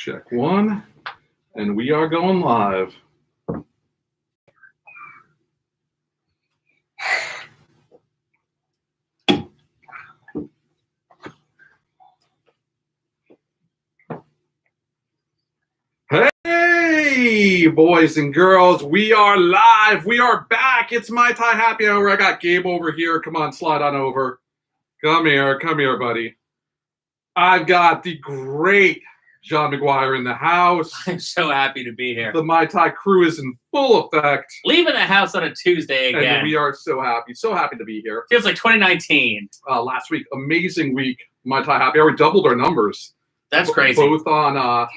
Check one, and we are going live. Hey, boys and girls, we are live. We are back. It's my Thai happy hour. I got Gabe over here. Come on, slide on over. Come here, buddy. I've got the great John McGuire in the house. I'm so happy to be here. The My Tai crew is in full effect. Leaving the house on a Tuesday again. And we are so happy to be here. Feels like 2019. Last week, amazing week. My Tai happy hour doubled our numbers. That's crazy. Both on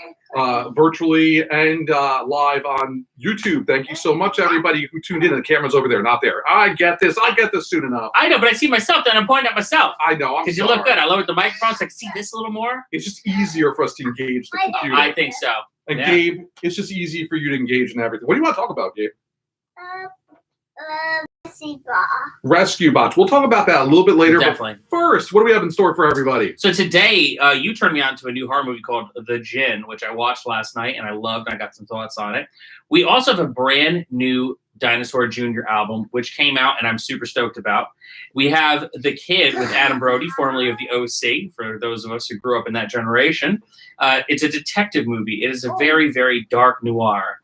virtually and live on YouTube. Thank you so much, everybody who tuned in. The camera's over there, not there. I get this. I'll get this soon enough. I know, but I see myself, then I'm pointing at myself. I know. Because you look good. I lowered the microphone so I can see this a little more. It's just easier for us to engage the computer. I think so. And Gabe, it's just easy for you to engage in everything. What do you want to talk about, Gabe? Rescue bots. We'll talk about that a little bit later. Definitely. But first, what do we have in store for everybody? So today, you turned me on to a new horror movie called The Djinn, which I watched last night, and I loved, and I got some thoughts on it. We also have a brand new Dinosaur Jr. album, which came out, and I'm super stoked about. We have The Kid with Adam Brody, formerly of the OC, for those of us who grew up in that generation. It's a detective movie. It is a very, very dark noir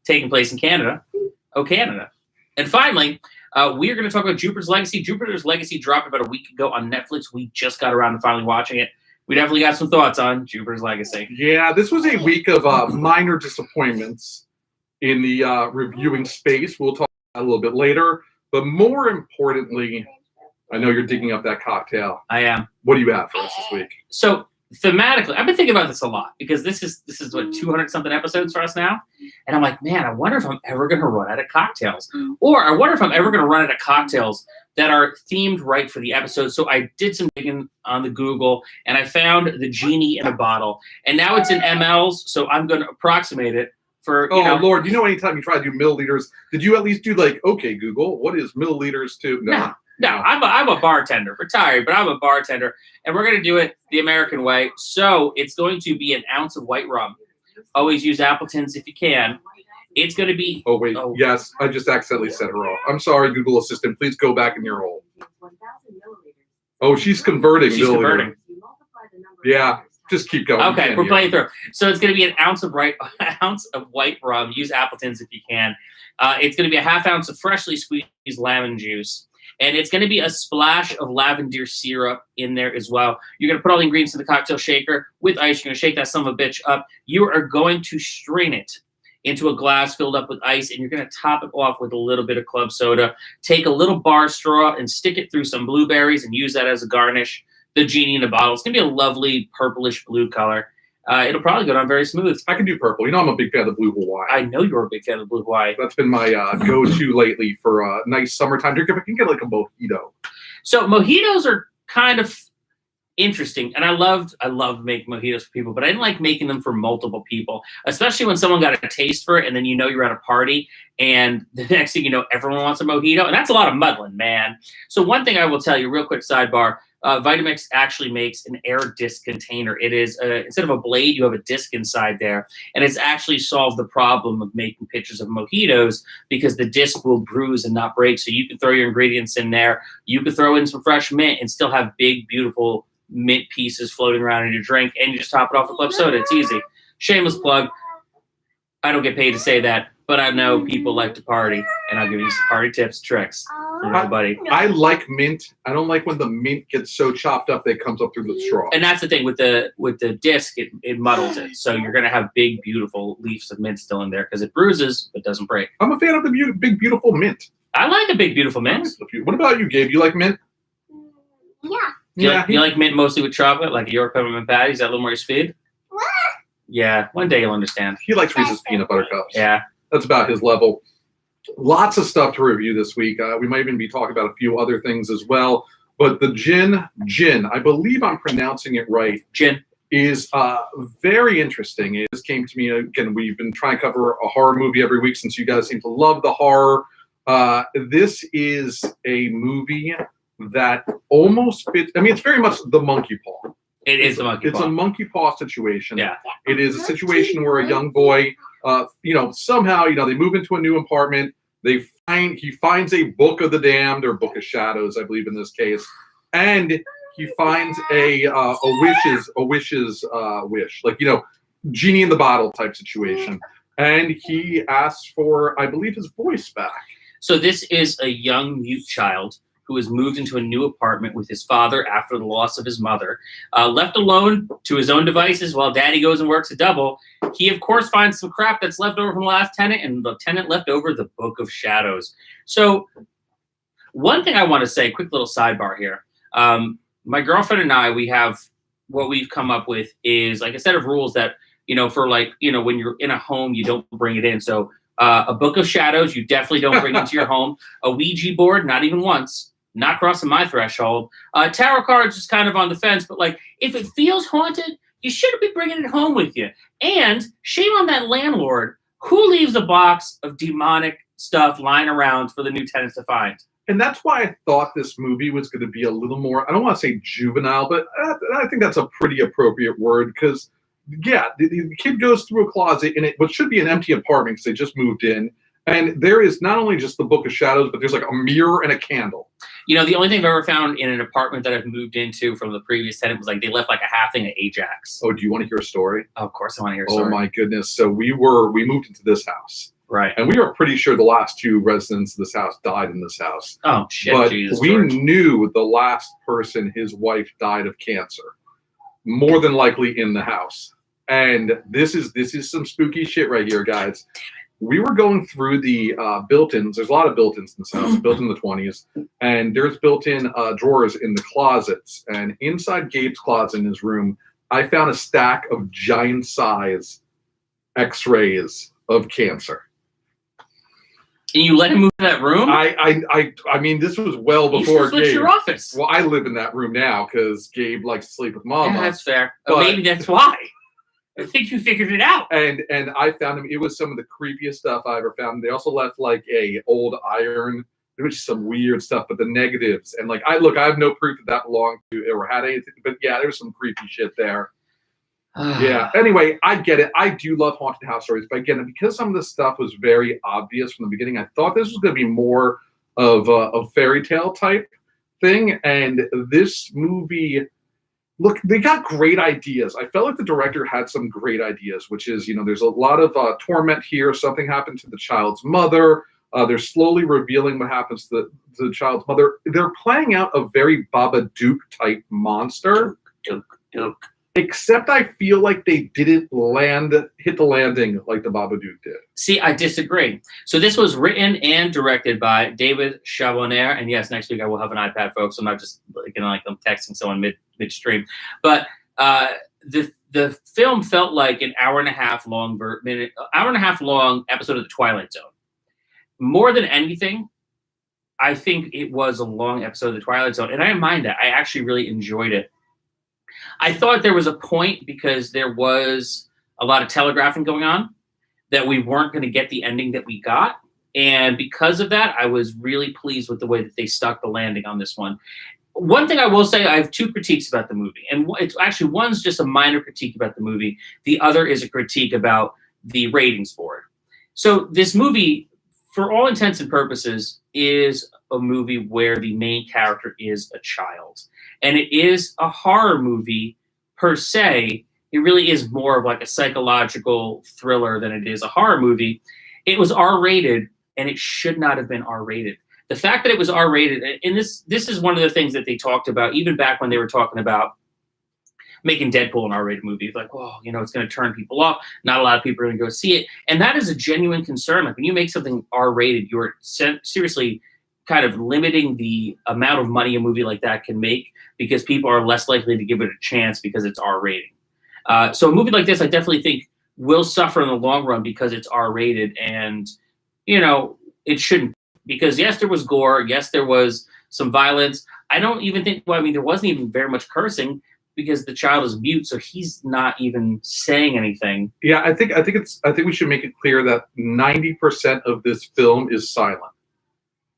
taking place in Canada. Oh, Canada. And finally, we are going to talk about Jupiter's Legacy. Jupiter's Legacy dropped about a week ago on Netflix. We just got around to finally watching it. We definitely got some thoughts on Jupiter's Legacy. Yeah, this was a week of minor disappointments in the reviewing space. We'll talk about that a little bit later. But more importantly, I know you're digging up that cocktail. I am. What do you have for us this week? So thematically, I've been thinking about this a lot because this is what 200 something episodes for us now, and I'm like, man, I wonder if I'm ever going to run out of cocktails, or I wonder if I'm ever going to run out of cocktails that are themed right for the episode. So I did some digging on the Google, and I found the genie in a bottle, and now it's in mLs, so I'm going to approximate it for. Lord, anytime you try to do milliliters, did you at least do like, okay, Google, what is milliliters to? No, I'm a bartender, retired, but I'm a bartender, and we're going to do it the American way. So it's going to be an ounce of white rum. Always use Appletons if you can. It's going to be... Oh, wait. Oh. Yes, I just accidentally set her off. I'm sorry, Google Assistant. Please go back in your hole. Oh, she's converting. She's converting. Yeah, just keep going. Okay, we're playing through. So it's going to be an ounce of white rum. Use Appletons if you can. It's going to be a half ounce of freshly squeezed lemon juice. And it's going to be a splash of lavender syrup in there as well. You're going to put all the ingredients in the cocktail shaker with ice. You're going to shake that son of a bitch up. You are going to strain it into a glass filled up with ice, and you're going to top it off with a little bit of club soda. Take a little bar straw and stick it through some blueberries and use that as a garnish. The genie in the bottle. It's going to be a lovely purplish blue color. It'll probably go down very smooth. I can do purple. I'm a big fan of the blue Hawaii. I know you're a big fan of blue Hawaii. That's been my go-to lately for a nice summertime drink. If I can get like a mojito. So mojitos are kind of interesting, and I loved making mojitos for people, but I didn't like making them for multiple people, especially when someone got a taste for it, and then you're at a party, and the next thing you know, everyone wants a mojito, and that's a lot of muddling, man. So one thing I will tell you, real quick sidebar. Vitamix actually makes an air disc container. It is, instead of a blade, you have a disc inside there. And it's actually solved the problem of making pitchers of mojitos because the disc will bruise and not break. So you can throw your ingredients in there. You could throw in some fresh mint and still have big, beautiful mint pieces floating around in your drink. And you just top it off with club soda. It's easy. Shameless plug. I don't get paid to say that, but I know people like to party. And I'll give you some party tips, tricks. I like mint. I don't like when the mint gets so chopped up that it comes up through the straw. And that's the thing with the disc, it muddles it. So you're gonna have big, beautiful leaves of mint still in there because it bruises but doesn't break. I'm a fan of the big, beautiful mint. I like a big, beautiful mint. What about you, Gabe? You like mint? Yeah. You like mint mostly with chocolate, like a York peppermint patty? Is that a little more your speed? What? Yeah, one day you'll understand. He likes Reese's peanut butter cups. Yeah, that's about his level. Lots of stuff to review this week. We might even be talking about a few other things as well. But the Djinn, I believe I'm pronouncing it right. Djinn is very interesting. It just came to me again. We've been trying to cover a horror movie every week since you guys seem to love the horror. This is a movie that almost fits. I mean, it's very much the monkey paw. It is the monkey It's paw. a monkey paw situation. Yeah. It is a situation where a young boy, somehow, they move into a new apartment. He finds a book of the damned, or book of shadows, I believe in this case, and he finds a wish, like genie in the bottle type situation, and he asks for, I believe, his voice back. So this is a young mute child who has moved into a new apartment with his father after the loss of his mother. Left alone to his own devices while daddy goes and works a double, he, of course, finds some crap that's left over from the last tenant, and the tenant left over the Book of Shadows. So one thing I want to say, quick little sidebar here. My girlfriend and I, what we've come up with is like a set of rules that, for when you're in a home, you don't bring it in. So a Book of Shadows, you definitely don't bring into your home. A Ouija board, not even once. Not crossing my threshold. Tarot cards is kind of on the fence, but like if it feels haunted, you shouldn't be bringing it home with you. And shame on that landlord who leaves a box of demonic stuff lying around for the new tenants to find. And that's why I thought this movie was going to be a little more, I don't want to say juvenile, but I think that's a pretty appropriate word because, yeah, the kid goes through a closet in what should be an empty apartment because they just moved in. And there is not only just the Book of Shadows, but there's like a mirror and a candle. The only thing I've ever found in an apartment that I've moved into from the previous tenant was like they left like a half thing of Ajax. Oh, do you want to hear a story? Oh, of course I want to hear a story. Oh my goodness. So we moved into this house. Right. And we were pretty sure the last two residents of this house died in this house. Oh, shit. But Jesus, we George. knew the last person, his wife, died of cancer. More than likely in the house. And this is some spooky shit right here, guys. We were going through the built-ins. There's a lot of built-ins in this house, built in the 20s. And there's built-in drawers in the closets. And inside Gabe's closet in his room, I found a stack of giant size X-rays of cancer. And you let him move to that room? I mean, this was well before Gabe. Your office. Well, I live in that room now because Gabe likes to sleep with Mama. Yeah, that's fair. But maybe that's why. I think you figured it out. And I found them. It was some of the creepiest stuff I ever found. They also left like a old iron. There was some weird stuff, but the negatives and like I have no proof that belonged to or had anything. But yeah, there was some creepy shit there. Yeah. Anyway, I get it. I do love haunted house stories, but again, because some of this stuff was very obvious from the beginning, I thought this was going to be more of a fairy tale type thing. And this movie. Look, they got great ideas. I felt like the director had some great ideas, which is, there's a lot of torment here. Something happened to the child's mother. They're slowly revealing what happens to the child's mother. They're playing out a very Babadook type monster. Duke. Except I feel like they didn't hit the landing like the Babadook did. See, I disagree. So this was written and directed by David Chabonnier. And yes, next week I will have an iPad, folks. I'm not just I'm texting someone midstream. But the film felt like an hour and a half long episode of The Twilight Zone. More than anything, I think it was a long episode of The Twilight Zone. And I didn't mind that. I actually really enjoyed it. I thought there was a point because there was a lot of telegraphing going on that we weren't going to get the ending that we got. And because of that, I was really pleased with the way that they stuck the landing on this one. One thing I will say, I have two critiques about the movie. And it's actually, one's just a minor critique about the movie. The other is a critique about the ratings board. So this movie, for all intents and purposes, is a movie where the main character is a child. And it is a horror movie per se. It really is more of like a psychological thriller than it is a horror movie. It was R-rated, and it should not have been R-rated. The fact that it was R-rated, and this is one of the things that they talked about, even back when they were talking about making Deadpool an R-rated movie. Like, it's going to turn people off. Not a lot of people are going to go see it. And that is a genuine concern. Like when you make something R-rated, you're seriously kind of limiting the amount of money a movie like that can make because people are less likely to give it a chance because it's R-rated. So a movie like this, I definitely think will suffer in the long run because it's R-rated, and it shouldn't. Because yes, there was gore. Yes, there was some violence. I don't even think. Well, I mean, there wasn't even very much cursing because the child is mute, so he's not even saying anything. Yeah, I think we should make it clear that 90% of this film is silent.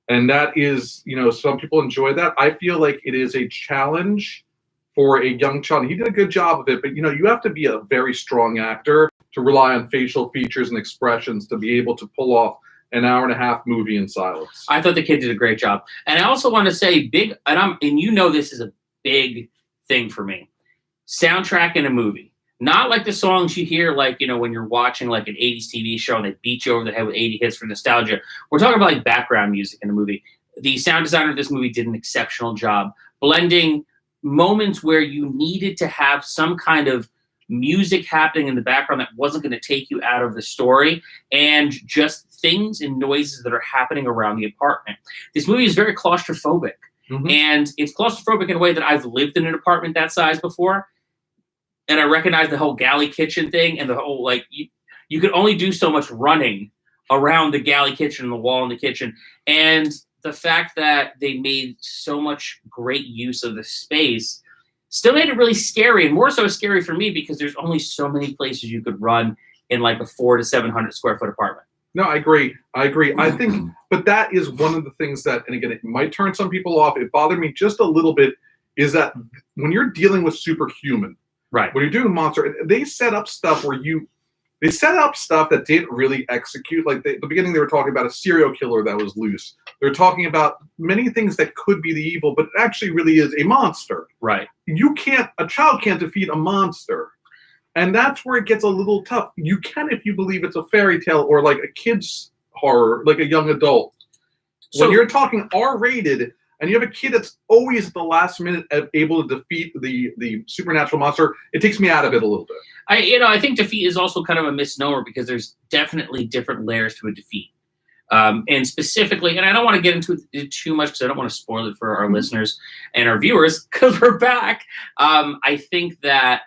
And that is, some people enjoy that. I feel like it is a challenge for a young child. He did a good job of it, but you have to be a very strong actor to rely on facial features and expressions to be able to pull off an hour-and-a-half movie in silence. I thought the kid did a great job. And I also want to say this is a big thing for me. Soundtrack in a movie. Not like the songs you hear when you're watching like an 80s TV show and they beat you over the head with 80 hits for nostalgia. We're talking about like background music in a movie. The sound designer of this movie did an exceptional job blending moments where you needed to have some kind of music happening in the background that wasn't going to take you out of the story, and just things and noises that are happening around the apartment. This movie is very claustrophobic, and it's claustrophobic in a way that I've lived in an apartment that size before, and I recognize the whole galley kitchen thing and the whole you could only do so much running around the galley kitchen and the wall in the kitchen, and the fact that they made so much great use of the space still made it really scary, and more so scary for me because there's only so many places you could run in like a 400 to 700 square foot apartment. No, I agree. I think, but that is one of the things that, and again, it might turn some people off. It bothered me just a little bit, is that when you're dealing with superhuman, right? When you're doing monster, they set up stuff that didn't really execute. Like the beginning, they were talking about a serial killer that was loose. They're talking about many things that could be the evil, but it actually really is a monster. Right. A child can't defeat a monster. And that's where it gets a little tough. You can if you believe it's a fairy tale or like a kid's horror, like a young adult. So when you're talking R-rated and you have a kid that's always at the last minute able to defeat the supernatural monster, it takes me out of it a little bit. I think defeat is also kind of a misnomer because there's definitely different layers to a defeat. And specifically, and I don't want to get into it too much because I don't want to spoil it for our listeners and our viewers because we're back. I think that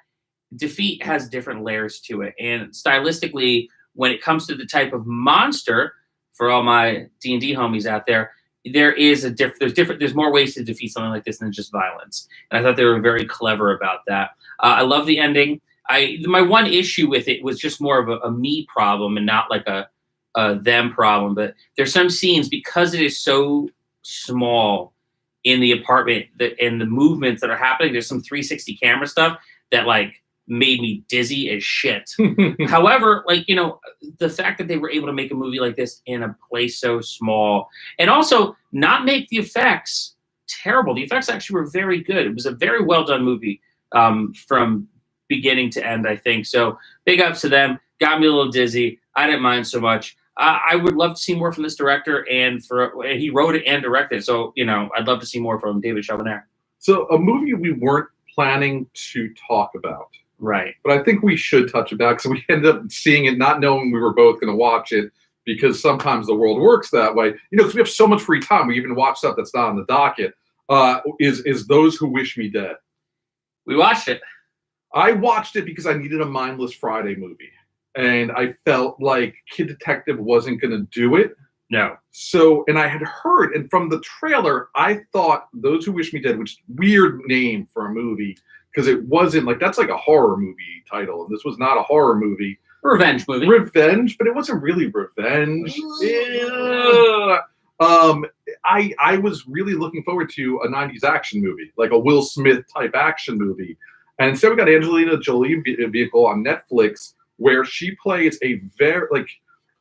defeat has different layers to it. And stylistically, when it comes to the type of monster, for all my D&D homies out there, there's more ways to defeat something like this than just violence. And I thought they were very clever about that. I love the ending. My one issue with it was just more of a me problem and not like a them problem. But there's some scenes, because it is so small in the apartment and the movements that are happening, there's some 360 camera stuff that made me dizzy as shit. However, the fact that they were able to make a movie like this in a place so small and also not make the effects terrible. The effects actually were very good. It was a very well done movie from beginning to end, I think. So big ups to them. Got me a little dizzy. I didn't mind so much. I would love to see more from this director, and he wrote it and directed. So, I'd love to see more from David Chauvenet. So a movie we weren't planning to talk about. Right. But I think we should touch about, because we ended up seeing it not knowing we were both going to watch it, because sometimes the world works that way. Because we have so much free time. We even watch stuff that's not on the docket. Is Those Who Wish Me Dead. We watched it. I watched it because I needed a mindless Friday movie. And I felt like Kid Detective wasn't going to do it. No. So, and I had heard, and from the trailer, I thought Those Who Wish Me Dead, which is a weird name for a movie, because it wasn't that's like a horror movie title. And this was not a horror movie. Revenge movie. Revenge, but it wasn't really revenge. Yeah. I was really looking forward to a 90s action movie, like a Will Smith type action movie. And instead we got Angelina Jolie vehicle on Netflix, where she plays a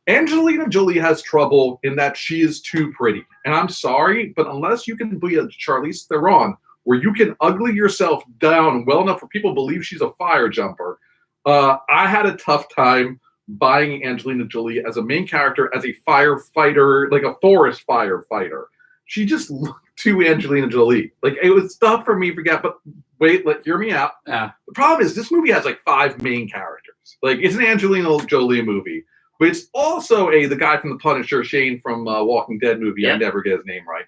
Angelina Jolie has trouble in that she is too pretty. And I'm sorry, but unless you can be a Charlize Theron, where you can ugly yourself down well enough for people to believe she's a fire jumper, I had a tough time buying Angelina Jolie as a main character, as a firefighter, like a forest firefighter. She just looked too Angelina Jolie. It was tough for me to forget, but wait, hear me out. Yeah. The problem is this movie has 5 main characters. It's an Angelina Jolie movie, but it's also the guy from The Punisher, Shane from Walking Dead movie. Yep. I never get his name right.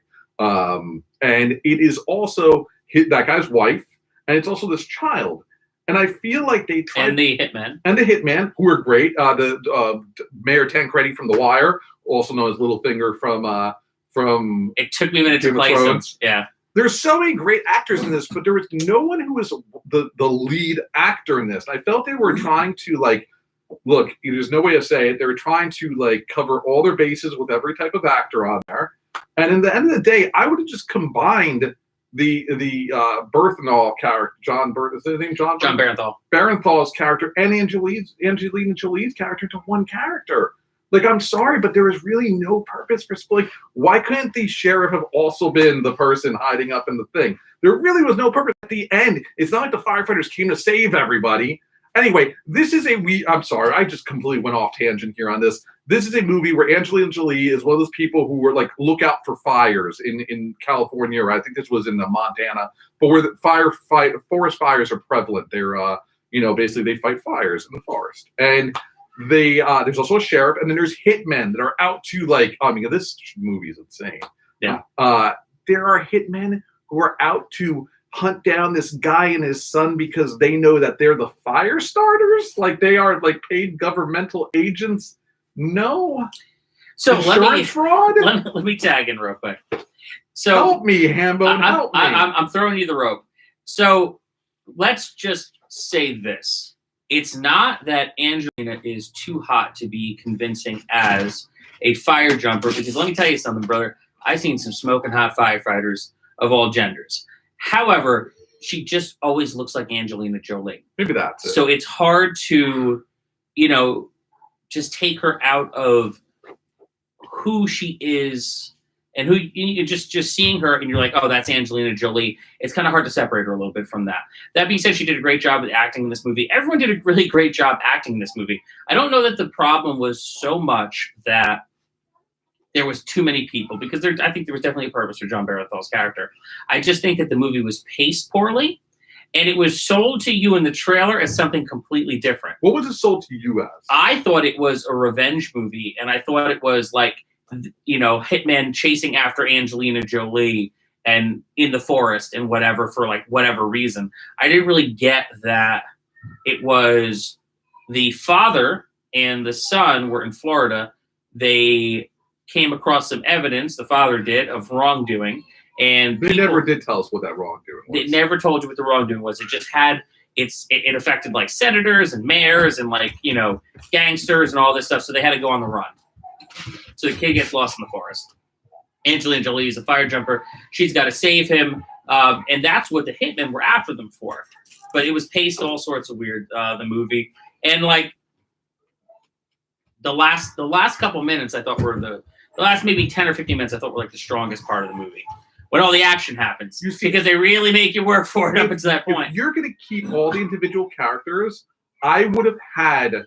And it is also that guy's wife, and it's also this child. And I feel like they tried... And the hitman. And the hitman, who are great. The Mayor Tancredi from The Wire, also known as Littlefinger from It took me a minute to place him. Yeah. There's so many great actors in this, but there was no one who was the lead actor in this. I felt they were trying to look, there's no way to say it. They were trying to cover all their bases with every type of actor on there. And in the end of the day, I would have just combined the Berthenol character, is his name John? John Barenthal. Barenthal's character and Angelina Jolie's character to one character. Like, I'm sorry, but there is really no purpose for splitting. Why couldn't the sheriff have also been the person hiding up in the thing? There really was no purpose at the end. It's not like the firefighters came to save everybody. Anyway, this is I'm sorry, I just completely went off tangent here on this. This is a movie where Angelina Jolie is one of those people who were like, look out for fires in California, or I think this was in Montana, but where the forest fires are prevalent. They're, basically they fight fires in the forest. And there's also a sheriff, and then there's hitmen that are out to this movie is insane. Yeah. There are hitmen who are out to hunt down this guy and his son because they know that they're the fire starters, like they are like paid governmental agents. No. So fraud. Let me tag in real quick. So help me, Hambo. Help me. I'm throwing you the rope. So let's just say this. It's not that Angelina is too hot to be convincing as a fire jumper, because let me tell you something, brother. I've seen some smoking hot firefighters of all genders. However, she just always looks like Angelina Jolie. Maybe that's it. So it's hard to, just take her out of who she is and who you just seeing her and you're like, oh, that's Angelina Jolie. It's kind of hard to separate her a little bit from that. That being said, she did a great job with acting in this movie. Everyone did a really great job acting in this movie. I don't know that the problem was so much that there was too many people, because I think there was definitely a purpose for John Barenthal's character. I just think that the movie was paced poorly, and it was sold to you in the trailer as something completely different. What was it sold to you as? I thought it was a revenge movie, and I thought it was like, hitmen chasing after Angelina Jolie and in the forest and whatever for like whatever reason. I didn't really get that it was the father and the son were in Florida. They came across some evidence, the father did, of wrongdoing. And they never did tell us what that wrongdoing was. They never told you what the wrongdoing was. It just it affected like senators and mayors and gangsters and all this stuff. So they had to go on the run. So the kid gets lost in the forest. Angelina Jolie is a fire jumper. She's got to save him. And that's what the hitmen were after them for. But it was paced all sorts of weird, the movie. And the last couple minutes I thought were the last maybe 10 or 15 minutes I thought were like the strongest part of the movie. When all the action happens. Because they really make you work for it up until that point. If you're going to keep all the individual characters, I would have had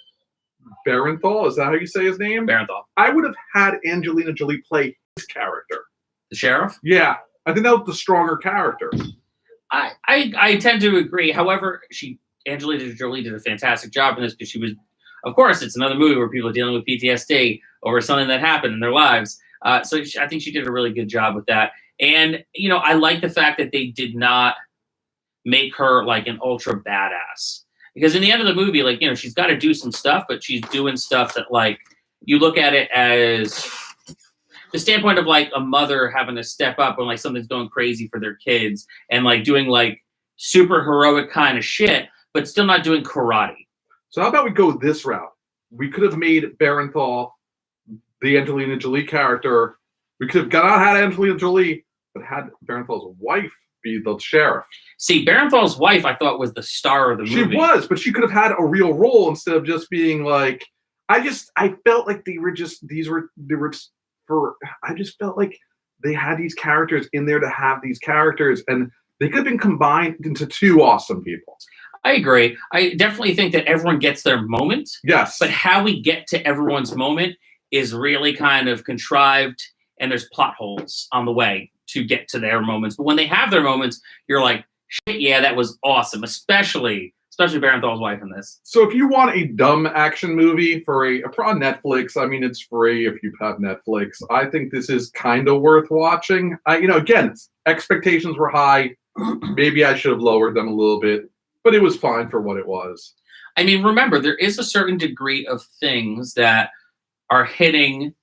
Barenthal. Is that how you say his name? Barenthal. I would have had Angelina Jolie play his character. The sheriff? Yeah. I think that was the stronger character. I tend to agree. However, Angelina Jolie did a fantastic job in this because she was, of course, it's another movie where people are dealing with PTSD over something that happened in their lives. So I think she did a really good job with that. And, I like the fact that they did not make her like an ultra badass. Because in the end of the movie, she's got to do some stuff, but she's doing stuff that, you look at it as the standpoint of, a mother having to step up when, something's going crazy for their kids and, doing, super heroic kind of shit, but still not doing karate. So how about we go this route? We could have made Barenthal the Angelina Jolie character. We could have not had Angelina Jolie, but had Barenthal's wife be the sheriff. See, Barenthal's wife, I thot was the star of the movie. She was, but she could have had a real role instead of just being I felt like I just felt like they had these characters in there to have these characters, and they could have been combined into two awesome people. I agree. I definitely think that everyone gets their moment. Yes. But how we get to everyone's moment is really kind of contrived, and there's plot holes on the way to get to their moments. But when they have their moments, you're like, shit, yeah, that was awesome. Especially Barenthal's wife in this. So if you want a dumb action movie on Netflix, I mean, it's free if you have Netflix. I think this is kind of worth watching. Again, expectations were high. Maybe I should have lowered them a little bit, but it was fine for what it was. I mean, remember, there is a certain degree of things that are hitting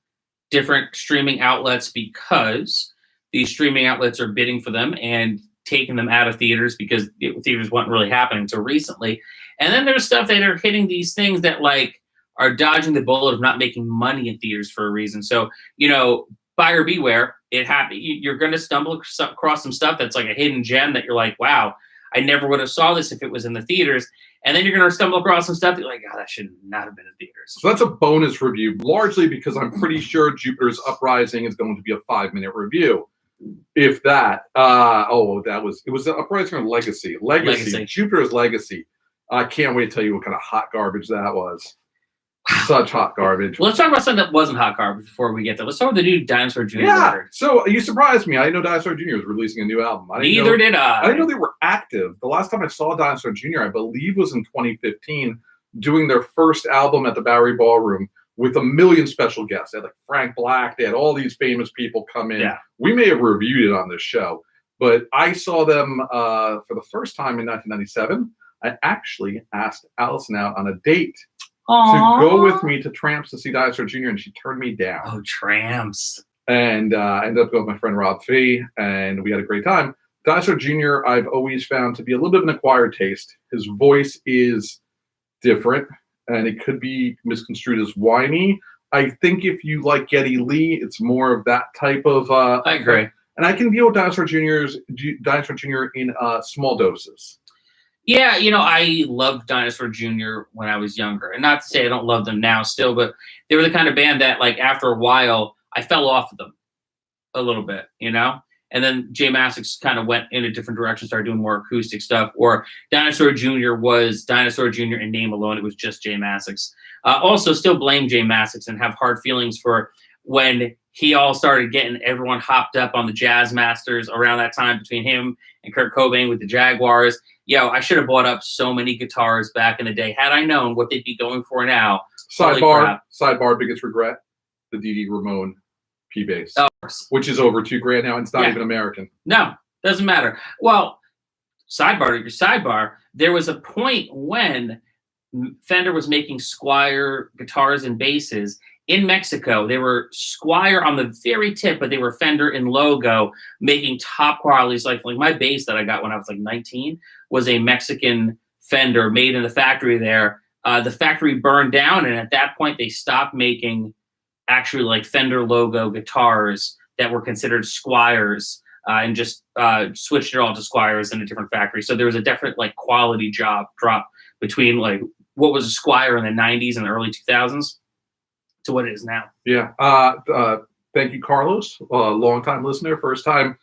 different streaming outlets because these streaming outlets are bidding for them and taking them out of theaters because theaters weren't really happening until recently. And then there's stuff that are hitting these things that are dodging the bullet of not making money in theaters for a reason. So, buyer beware. It happened. You're going to stumble across some stuff that's like a hidden gem that you're like, wow, I never would have saw this if it was in the theaters. And then you're going to stumble across some stuff that you're like, oh, that should not have been in theaters. So that's a bonus review, largely because I'm pretty sure Jupiter's Uprising is going to be a 5-minute review. If that. It was Uprising or Legacy? Legacy. Jupiter's Legacy. I can't wait to tell you what kind of hot garbage that was. Such hot garbage. Well, let's talk about something that wasn't hot garbage before we get there. Let's start with the new Dinosaur Jr. Yeah. record. So you surprised me. I didn't know Dinosaur Jr. was releasing a new album. Neither did I. I didn't know they were active. The last time I saw Dinosaur Jr., I believe, was in 2015, doing their first album at the Bowery Ballroom with a million special guests. They had like Frank Black. They had all these famous people come in. Yeah. We may have reviewed it on this show, but I saw them for the first time in 1997. I actually asked Allison out on a date to go with me to Tramps to see Dinosaur Jr., and she turned me down. Oh, Tramps. And I ended up going with my friend Rob Fee, and we had a great time. Dinosaur Jr., I've always found to be a little bit of an acquired taste. His voice is different, and it could be misconstrued as whiny. I think if you like Geddy Lee, it's more of that type of... I agree. And I can deal with Dinosaur Jr. in small doses. Yeah, you know, I loved Dinosaur Jr. when I was younger. And not to say I don't love them now still, but they were the kind of band that, like, after a while, I fell off of them a little bit, you know? And then J Mascis kind of went in a different direction, started doing more acoustic stuff. Or Dinosaur Jr. was Dinosaur Jr. in name alone. It was just J Mascis. Also, still blame J Mascis and have hard feelings for when he all started getting everyone hopped up on the Jazz Masters around that time between him and Kurt Cobain with the Jaguars. Yo, I should have bought up so many guitars back in the day. Had I known what they'd be going for now. Sidebar, biggest regret, the Dee Ramone P bass, which is over $2,000 now, and it's not even American. No, doesn't matter. Well, sidebar, there was a point when Fender was making Squier guitars and basses in Mexico. They were Squier on the very tip, but they were Fender in logo, making top qualities. Like my bass that I got when I was like 19 was a Mexican Fender made in the factory there. The factory burned down, and at that point they stopped making actually like Fender logo guitars that were considered Squiers, and just switched it all to Squiers in a different factory. So there was a definite like quality drop between like what was a Squier in the 90s and the early 2000s to what it is now. Yeah. Thank you, Carlos, long-time listener, first-time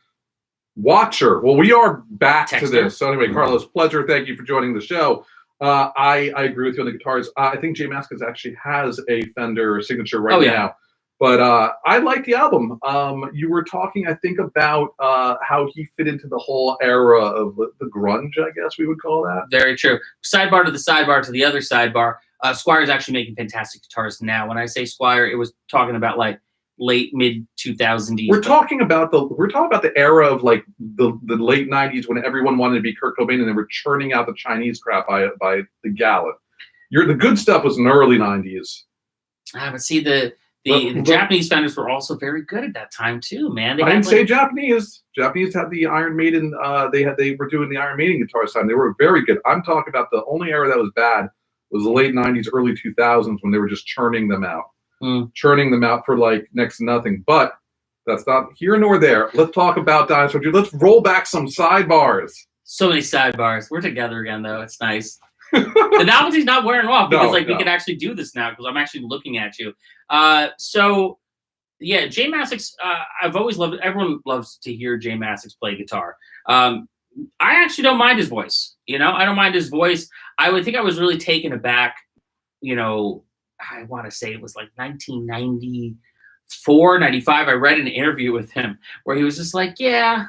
watcher. Well, we are back to this. So anyway, Carlos, pleasure. Thank you for joining the show. I agree with you on the guitars. I think J Mascis actually has a Fender signature right now. But I like the album. You were talking, I think, about how he fit into the whole era of the grunge, I guess we would call that. Very true. Sidebar to the sidebar to the other sidebar. Squier is actually making fantastic guitars now. When I say Squier, it was talking about like late mid 2000s. We're talking about the era of like the late 90s when everyone wanted to be Kurt Cobain and they were churning out the Chinese crap by the gallon. The good stuff was in the early 90s. But see the Japanese Fenders were also very good at that time too, man. I didn't say Japanese. Japanese had the Iron Maiden. They were doing the Iron Maiden guitars time. They were very good. I'm talking about the only era that was bad was the late 90s, early 2000s when they were just churning them out. Churning them out for like next to nothing. But that's not here nor there. Let's talk about Dinosaur Jr. Let's roll back some sidebars. So many sidebars. We're together again, though. It's nice. The novelty's not wearing off because we can actually do this now because I'm actually looking at you. So yeah, J Mascis, I've always loved it. Everyone loves to hear J Mascis play guitar. I actually don't mind his voice. You know, I don't mind his voice. I would think I was really taken aback, you know, I want to say it was like 1994, 95. I read an interview with him where he was just like, yeah,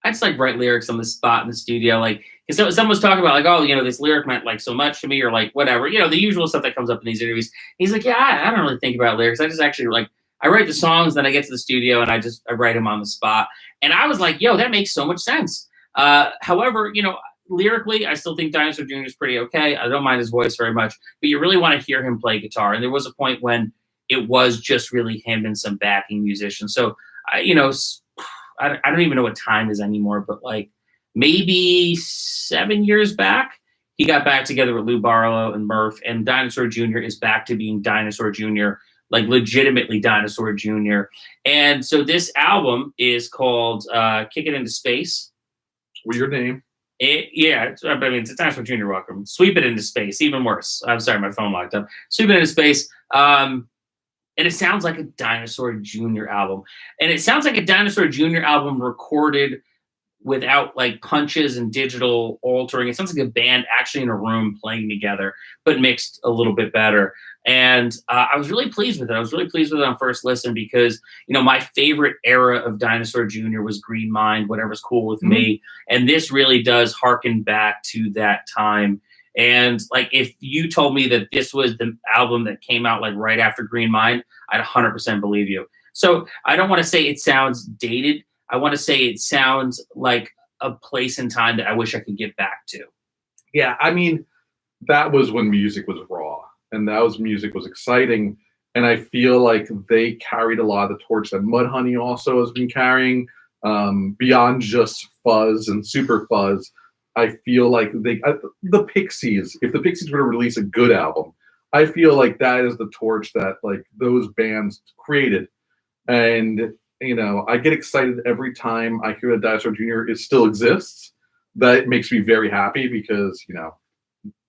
I just like write lyrics on the spot in the studio. Like, because someone was talking about like, oh, you know, this lyric meant like so much to me or like whatever, you know, the usual stuff that comes up in these interviews. He's like, yeah, I don't really think about lyrics. I just actually like, I write the songs, then I get to the studio and I write them on the spot. And I was like, yo, that makes so much sense. However, you know, lyrically, I still think Dinosaur Jr. is pretty okay. I don't mind his voice very much, but you really want to hear him play guitar. And there was a point when it was just really him and some backing musicians. So, you know, I don't even know what time is anymore, but like maybe 7 years back, he got back together with Lou Barlow and Murph, and Dinosaur Jr. is back to being Dinosaur Jr. like legitimately Dinosaur Jr. And so this album is called Kick It Into Space. Weird name. It's a Dinosaur Jr. welcome. Sweep It Into Space, even worse. I'm sorry, my phone locked up. Sweep It Into Space. And it sounds like a Dinosaur Jr. album. And it sounds like a Dinosaur Jr. album recorded without like punches and digital altering. It sounds like a band actually in a room playing together, but mixed a little bit better. And I was really pleased with it. I was really pleased with it on first listen because, my favorite era of Dinosaur Jr. was Green Mind, Whatever's Cool With Me. And this really does harken back to that time. And like, if you told me that this was the album that came out like right after Green Mind, I'd 100% believe you. So I don't want to say it sounds dated. I want to say it sounds like a place in time that I wish I could get back to. Yeah, I mean, that was when music was raw, and music was exciting. And I feel like they carried a lot of the torch that Mudhoney also has been carrying, beyond just fuzz and super fuzz. I feel like the Pixies, if the Pixies were to release a good album, I feel like that is the torch that like those bands created. And I get excited every time I hear that Dinosaur Jr. still exists. That makes me very happy because,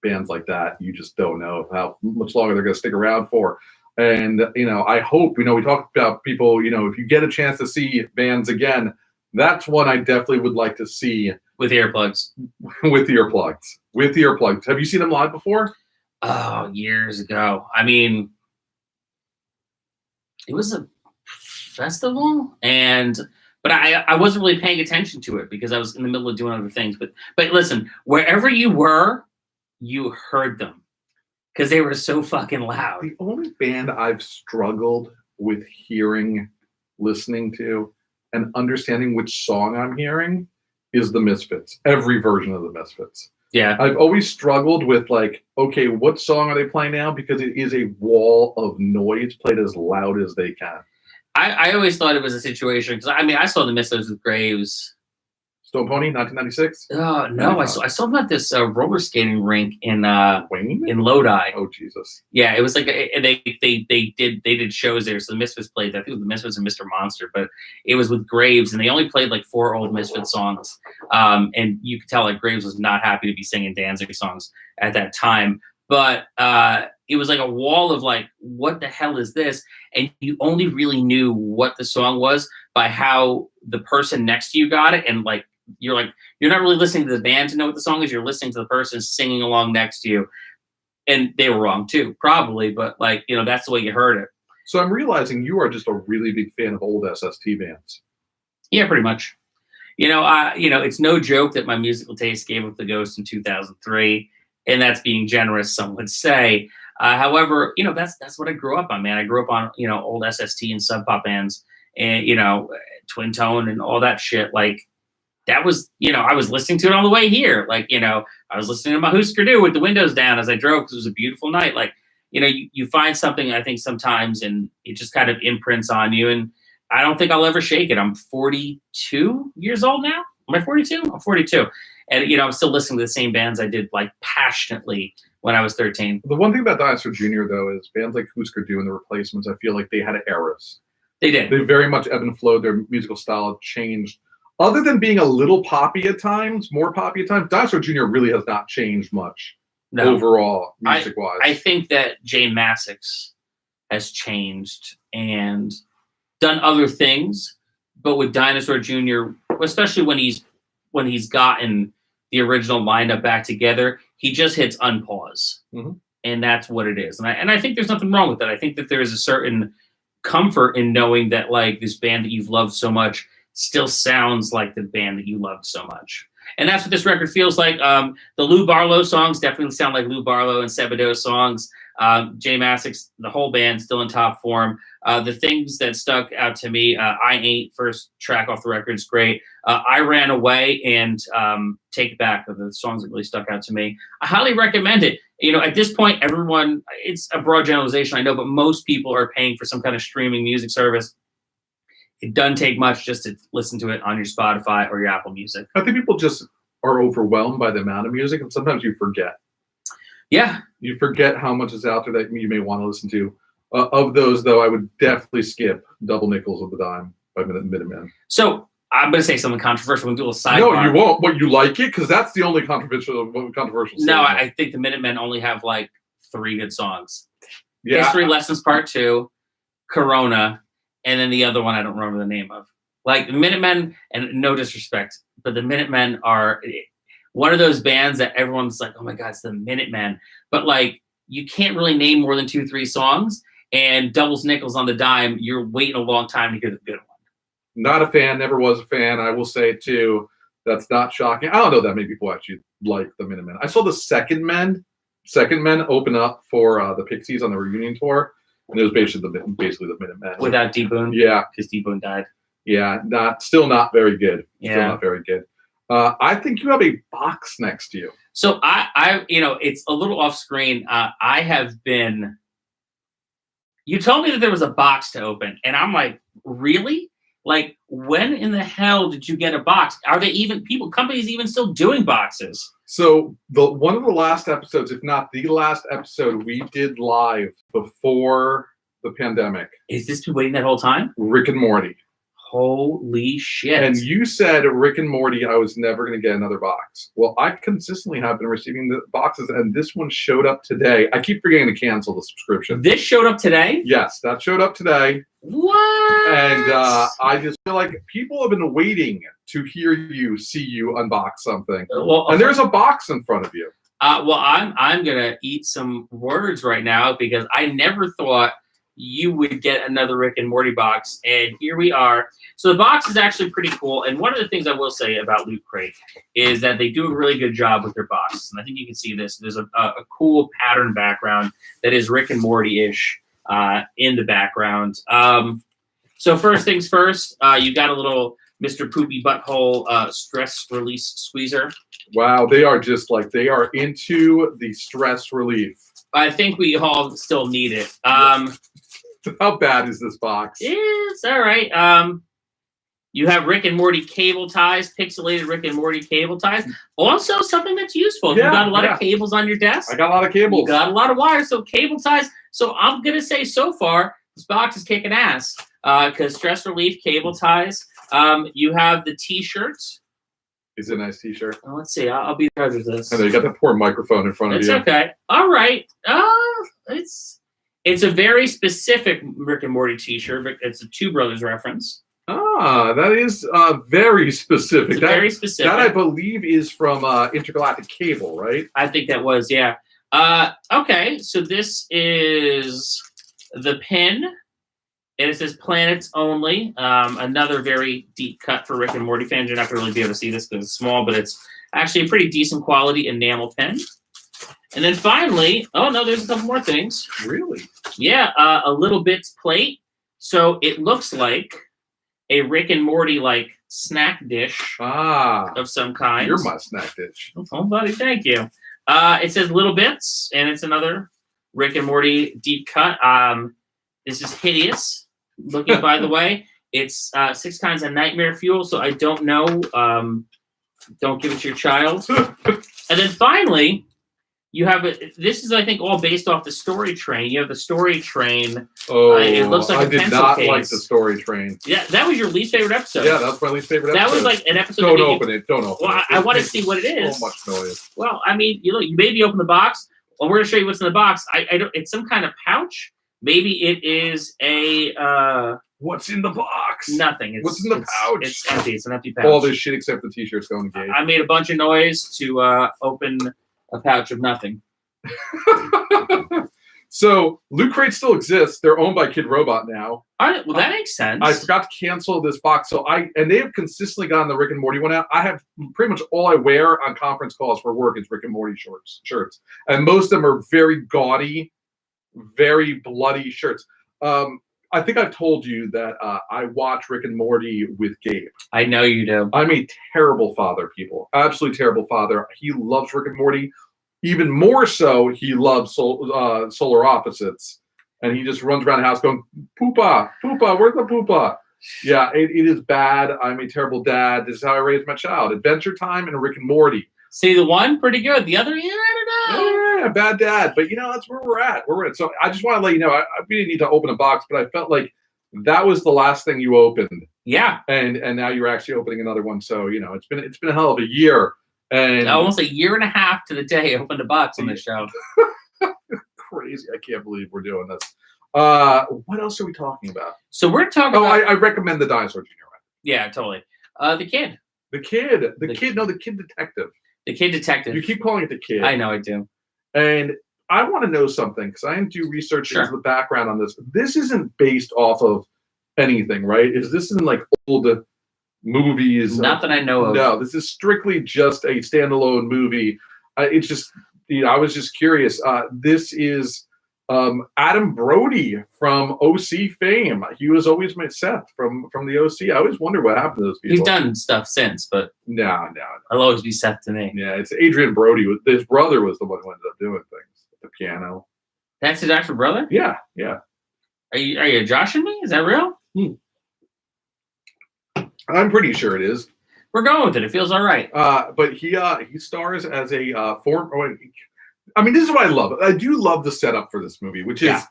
bands like that, you just don't know how much longer they're going to stick around for. And, I hope, we talk about people, if you get a chance to see bands again, that's one I definitely would like to see. With earplugs. With earplugs. Have you seen them live before? Oh, years ago. I mean, it was a festival, but I wasn't really paying attention to it because I was in the middle of doing other things. But listen, wherever you were, you heard them because they were so fucking loud. The only band I've struggled with listening to, and understanding which song I'm hearing is the Misfits. Every version of the Misfits. Yeah. I've always struggled with like, okay, what song are they playing now? Because it is a wall of noise played as loud as they can. I always thought it was a situation because I saw the Misfits with Graves. Stone Pony, 1996. Oh no, I saw them at this roller skating rink in Lodi. Oh Jesus. Yeah, it was like they did shows there. So the Misfits played. I think it was the Misfits and Mr. Monster, but it was with Graves, and they only played like 4 old Misfits songs. And you could tell like Graves was not happy to be singing Danzig songs at that time. But it was like a wall of like, what the hell is this? And you only really knew what the song was by how the person next to you got it. And like, you're not really listening to the band to know what the song is. You're listening to the person singing along next to you. And they were wrong too, probably. But like, that's the way you heard it. So I'm realizing you are just a really big fan of old SST bands. Yeah, pretty much. It's no joke that my musical taste gave up the ghost in 2003. And that's being generous, some would say. However, that's what I grew up on, man. I grew up on, old SST and Sub Pop bands and, Twin Tone and all that shit. Like, that was, I was listening to it on the way here. Like, I was listening to my Husker Du with the windows down as I drove because it was a beautiful night. Like, you find something, I think, sometimes, and it just kind of imprints on you. And I don't think I'll ever shake it. I'm 42 years old now. Am I 42? I'm 42. And, I'm still listening to the same bands I did, like, passionately when I was 13. The one thing about Dinosaur Jr., though, is bands like Husker Du and the Replacements, I feel like they had eras. They did. They very much ebb and flowed. Their musical style changed. Other than being a little poppy at times, more poppy at times, Dinosaur Jr. really has not changed much overall, music-wise. I think that J Mascis has changed and done other things, but with Dinosaur Jr., especially when he's gotten the original lineup back together, he just hits unpause. Mm-hmm. And that's what it is. And I think there's nothing wrong with that. I think that there is a certain comfort in knowing that like this band that you've loved so much still sounds like the band that you loved so much. And that's what this record feels like. The Lou Barlow songs definitely sound like Lou Barlow and Sebadoh songs. J Mascis, the whole band still in top form. The things that stuck out to me, I Ain't, first track off the record, is great. I Ran Away and Take It Back are the songs that really stuck out to me. I highly recommend it. At this point, everyone, it's a broad generalization, I know, but most people are paying for some kind of streaming music service. It doesn't take much just to listen to it on your Spotify or your Apple Music. I think people just are overwhelmed by the amount of music, and sometimes you forget. Yeah. You forget how much is out there that you may want to listen to. Of those, though, I would definitely skip Double Nickels of the Dime by Minutemen. So I'm going to say something controversial. We'll do a little sidebar. No, you won't. What, you like it? Because that's the only controversial. No, I think the Minutemen only have like 3 good songs. Yeah. History Lessons Part 2, Corona, and then the other one I don't remember the name of. Like the Minutemen, and no disrespect, but the Minutemen are one of those bands that everyone's like, oh my God, it's the Minutemen. But like, you can't really name more than 2-3 songs. And Doubles Nickels on the Dime, you're waiting a long time to hear the good one. Not a fan, never was a fan. I will say, too, that's not shocking. I don't know that many people actually like the Minutemen. I saw the Second Men open up for the Pixies on the reunion tour, and it was basically the Minutemen. Without D. Boone? Yeah. Because D. Boone died. Yeah, still not very good. Yeah. Still not very good. I think you have a box next to you. So I it's a little off screen. I have been. You told me that there was a box to open, and I'm like, really? Like, when in the hell did you get a box? Are they even companies even still doing boxes? So one of the last episodes, if not the last episode, we did live before the pandemic. Is this been waiting that whole time? Rick and Morty. Holy shit. And you said, Rick and Morty, I was never going to get another box. Well, I consistently have been receiving the boxes, and this one showed up today. I keep forgetting to cancel the subscription. This showed up today? Yes, that showed up today. What? And I just feel like people have been waiting to see you unbox something. Well, and there's a box in front of you. Well, I'm going to eat some words right now because I never thought you would get another Rick and Morty box, and here we are. So the box is actually pretty cool, and one of the things I will say about Loot Crate is that they do a really good job with their boxes, and I think you can see this. There's a cool pattern background that is Rick and Morty-ish in the background. So first things first, you got a little Mr. Poopy Butthole stress release squeezer. Wow, they are into the stress relief. I think we all still need it. How bad is this box? It's all right. You have Rick and Morty cable ties, pixelated Rick and Morty cable ties. Also, something that's useful. You've got a lot of cables on your desk. I got a lot of cables. You got a lot of wires, so cable ties. So I'm going to say so far, this box is kicking ass because stress relief, cable ties. You have the T-shirts. It's a nice T-shirt. Oh, let's see. I'll be there with this. I know you got that poor microphone in front of you. It's okay. All right. It's a very specific Rick and Morty T-shirt. It's a Two Brothers reference. Ah, that is very specific. It's very specific. That I believe is from Intergalactic Cable, right? I think that was, yeah. Okay, so this is the pin. And it says planets only. Another very deep cut for Rick and Morty fans. You're not going to really be able to see this because it's small, but it's actually a pretty decent quality enamel pen. And then finally, oh no, there's a couple more things. Really? Yeah, a little bits plate. So it looks like a Rick and Morty like snack dish of some kind. You're my snack dish. Oh, buddy, thank you. It says little bits, and it's another Rick and Morty deep cut. This is hideous looking, by the way. It's 6 kinds of nightmare fuel, so I don't know. Don't give it to your child. And then finally, you have this is, I think, all based off the story train. You have the story train. Oh, it looks like I did not case. like the story train. Yeah, that was your least favorite episode. Yeah, that's my least favorite episode. That was like an episode. Don't open it. Don't open it. Well, I want to see what it is. So much noise. Well, I mean, you maybe open the box. Well, we're going to show you what's in the box. I don't. It's some kind of pouch. Maybe it is a. What's in the box? Nothing. What's in the pouch? It's empty. It's an empty pouch. All this shit except the T-shirts going to Gabe. I made a bunch of noise to open a pouch of nothing. So Loot Crate still exists. They're owned by Kid Robot now. Well, that makes sense. I forgot to cancel this box. So and they have consistently gotten the Rick and Morty one out. I have pretty much all I wear on conference calls for work is Rick and Morty shirts. And most of them are very gaudy, very bloody shirts. I think I've told you that I watch Rick and Morty with Gabe. I know you do. I'm a terrible father, people. Absolutely terrible father. He loves Rick and Morty. Even more so, he loves Solar Opposites. And he just runs around the house going, Poopa, Poopa, where's the Poopa? Yeah, it is bad. I'm a terrible dad. This is how I raised my child. Adventure Time and Rick and Morty. See, the one, pretty good. The other, I don't know. yeah, bad dad. But that's where we're at. So I just want to let you know, we didn't need to open a box, but I felt like that was the last thing you opened. Yeah. And now you're actually opening another one. So it's been a hell of a year. And almost a year and a half to the day I opened a box on this show. Crazy. I can't believe we're doing this. What else are we talking about? So we're talking about... I recommend the Dinosaur Jr. Yeah, totally. The kid. The kid detective. The kid detective. You keep calling it the kid. I know, I do. And I want to know something, because I didn't do research into the background on this. This isn't based off of anything, right? This isn't like old movies. Not that I know of. No, this is strictly just a standalone movie. It's just, I was just curious. This is Adam Brody from OC fame. He was always my Seth from the OC. I always wonder what happened to those people. He's done stuff since, but no. I'll always be Seth to me. Yeah, it's Adrian Brody. His brother was the one who ended up doing things. The piano. That's his actual brother? Yeah. Are you joshing me? Is that real? I'm pretty sure it is. We're going with it. It feels all right. But he stars as a former. I mean, this is what I love. I do love the setup for this movie, which is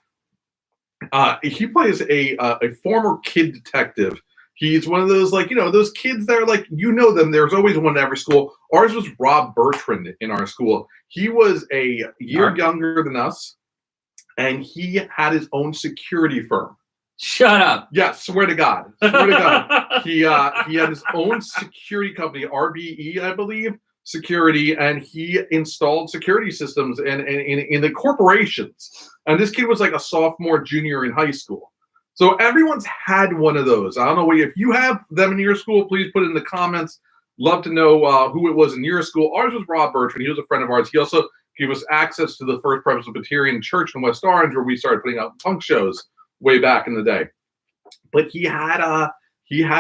he plays a former kid detective. He's one of those, those kids that are them. There's always one at every school. Ours was Rob Bertrand in our school. He was a year younger than us, and he had his own security firm. Shut up. Yeah, swear to God. He had his own security company, RBE, I believe, security, and he installed security systems in the corporations. And this kid was like a sophomore, junior in high school. So everyone's had one of those. I don't know if you have them in your school. Please put it in the comments. Love to know who it was in your school. Ours was Rob Bertrand. He was a friend of ours. He also gave us access to the First Presbyterian Church in West Orange, where we started putting out punk shows way back in the day. But he had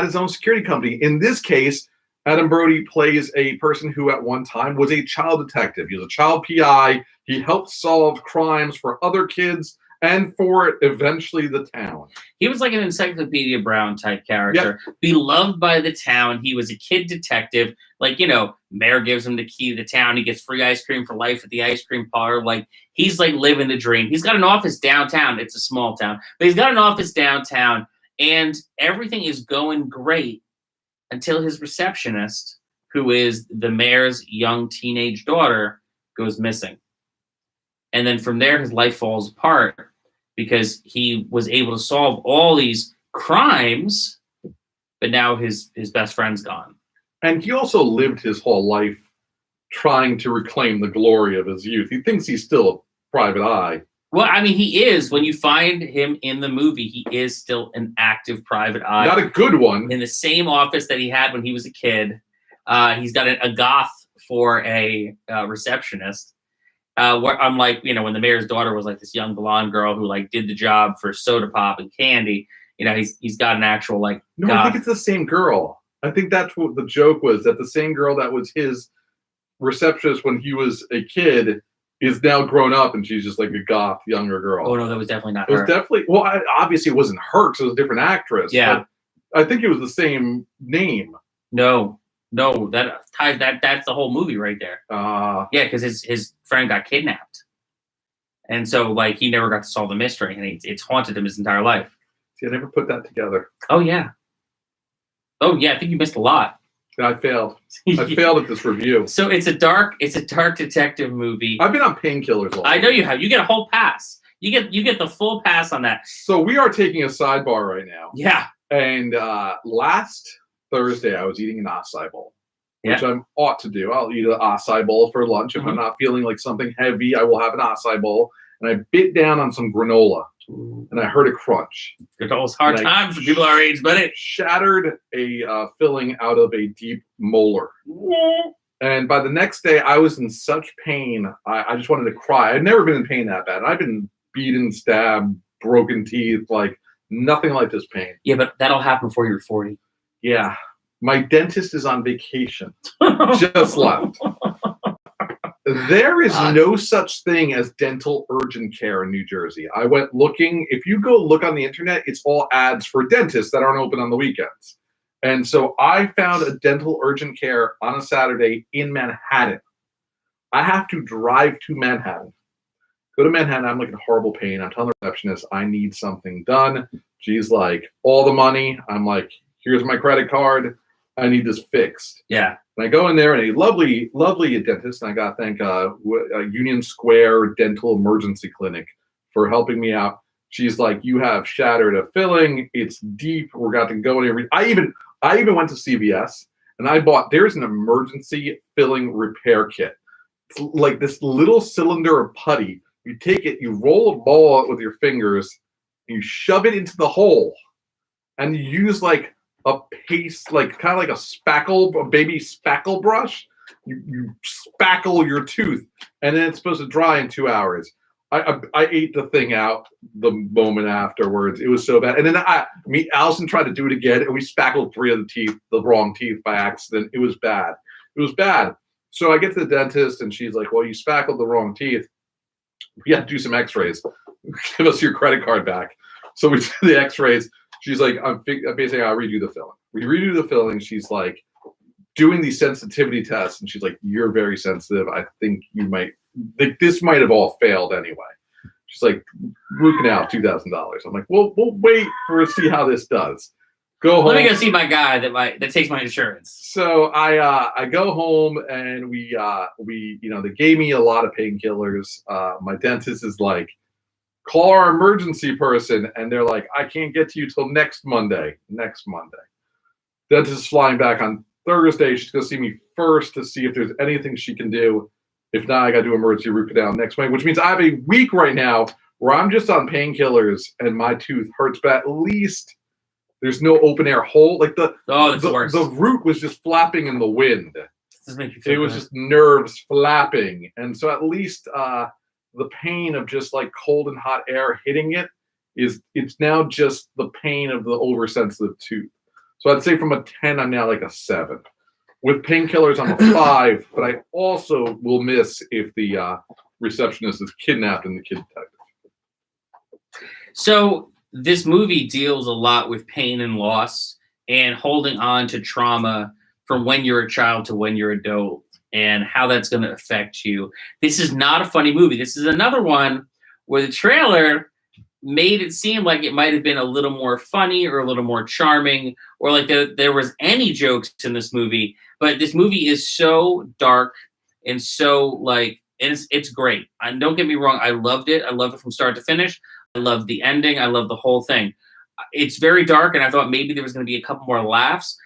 his own security company. In this case, Adam Brody plays a person who at one time was a child detective. He was a child PI. He helped solve crimes for other kids and for eventually the town. He was like an Encyclopedia Brown type character. Yep. Beloved by the town. He was a kid detective. Mayor gives him the key to the town. He gets free ice cream for life at the ice cream parlor. He's living the dream. He's got an office downtown. It's a small town, but he's got an office downtown, and everything is going great until his receptionist, who is the mayor's young teenage daughter, goes missing. And then from there, his life falls apart because he was able to solve all these crimes, but now his best friend's gone. And he also lived his whole life trying to reclaim the glory of his youth. He thinks he's still a private eye. Well, I mean, he is. When you find him in the movie, he is still an active private eye. Not a good one. In the same office that he had when he was a kid. He's got a goth for a receptionist. I'm when the mayor's daughter was this young blonde girl who did the job for soda pop and candy. He's got an actual No, goth. I think it's the same girl. I think that's what the joke was, that the same girl that was his receptionist when he was a kid is now grown up, and she's just like a goth younger girl. Oh no, that was definitely not her. It was definitely, obviously it wasn't her because it was a different actress. Yeah. But I think it was the same name. No, that's the whole movie right there. Yeah, because his friend got kidnapped. And so he never got to solve the mystery, and it's haunted him his entire life. See, I never put that together. Oh yeah, I think you missed a lot. I failed. I failed at this review. So it's a dark detective movie. I've been on painkillers all I know you have. You get a whole pass. You get the full pass on that. So we are taking a sidebar right now. Yeah. And last Thursday I was eating an acai bowl, which I ought to do. I'll eat an acai bowl for lunch. If I'm not feeling like something heavy, I will have an acai bowl. And I bit down on some granola. And I heard a crunch. Granola's hard times for people our age, but it shattered a filling out of a deep molar. And by the next day, I was in such pain. I just wanted to cry. I'd never been in pain that bad. I've been beaten, stabbed, broken teeth, nothing like this pain. Yeah, but that'll happen before you're 40. Yeah. My dentist is on vacation. Just left. There is no such thing as dental urgent care in New Jersey. I went looking. If you go look on the internet, it's all ads for dentists that aren't open on the weekends. And so I found a dental urgent care on a Saturday in Manhattan. I have to drive to Manhattan Go to Manhattan. I'm like in horrible pain. I'm telling the receptionist I need something done. She's like, all the money. I'm like, here's my credit card. I need this fixed. Yeah. And I go in there, and a lovely, lovely dentist. And I got to thank Union Square Dental Emergency Clinic for helping me out. She's like, you have shattered a filling. It's deep. We're got to go in here. I even went to CVS, and I bought. There's an emergency filling repair kit. It's like this little cylinder of putty. You take it, you roll a ball out with your fingers, and you shove it into the hole, and you use like a paste, like kind of like a baby spackle brush. You spackle your tooth, and then it's supposed to dry in 2 hours. I ate the thing out the moment afterwards. It was so bad. And then Allison tried to do it again, and we spackled 3 of the wrong teeth by accident. It was bad. It was bad. So I get to the dentist, and she's like, well, you spackled the wrong teeth. We have to do some x-rays. Give us your credit card back. So we did the x-rays. She's like, basically, I'll redo the filling. We redo the filling. She's like, doing these sensitivity tests, and she's like, you're very sensitive. I think you might, this might have all failed anyway. She's like, root canal, $2,000. I'm like, well, we'll wait for see how this does. Go home. Let me go see my guy that takes my insurance. So I go home, and we they gave me a lot of painkillers. My dentist is like, call our emergency person, and they're like, I can't get to you till next Monday. Dentist is flying back on Thursday. She's gonna see me first to see if there's anything she can do. If not, I gotta do emergency root canal next week, which means I have a week right now where I'm just on painkillers and my tooth hurts, but at least there's no open air hole. Like the root was just flapping in the wind. It was just nerves flapping, and so at least the pain of just like cold and hot air hitting it's now just the pain of the oversensitive tooth. So I'd say from a 10, I'm now like a 7. With painkillers, I'm a 5, but I also will miss if the receptionist is kidnapped in The Kid Detective. So this movie deals a lot with pain and loss and holding on to trauma from when you're a child to when you're adult and how that's going to affect you. This is not a funny movie. This is another one where the trailer made it seem like it might have been a little more funny or a little more charming, or like there was any jokes in this movie. But this movie is so dark and so like, and it's great. And don't get me wrong, I loved it. I loved it from start to finish. I loved the ending. I loved the whole thing. It's very dark, and I thought maybe there was going to be a couple more laughs.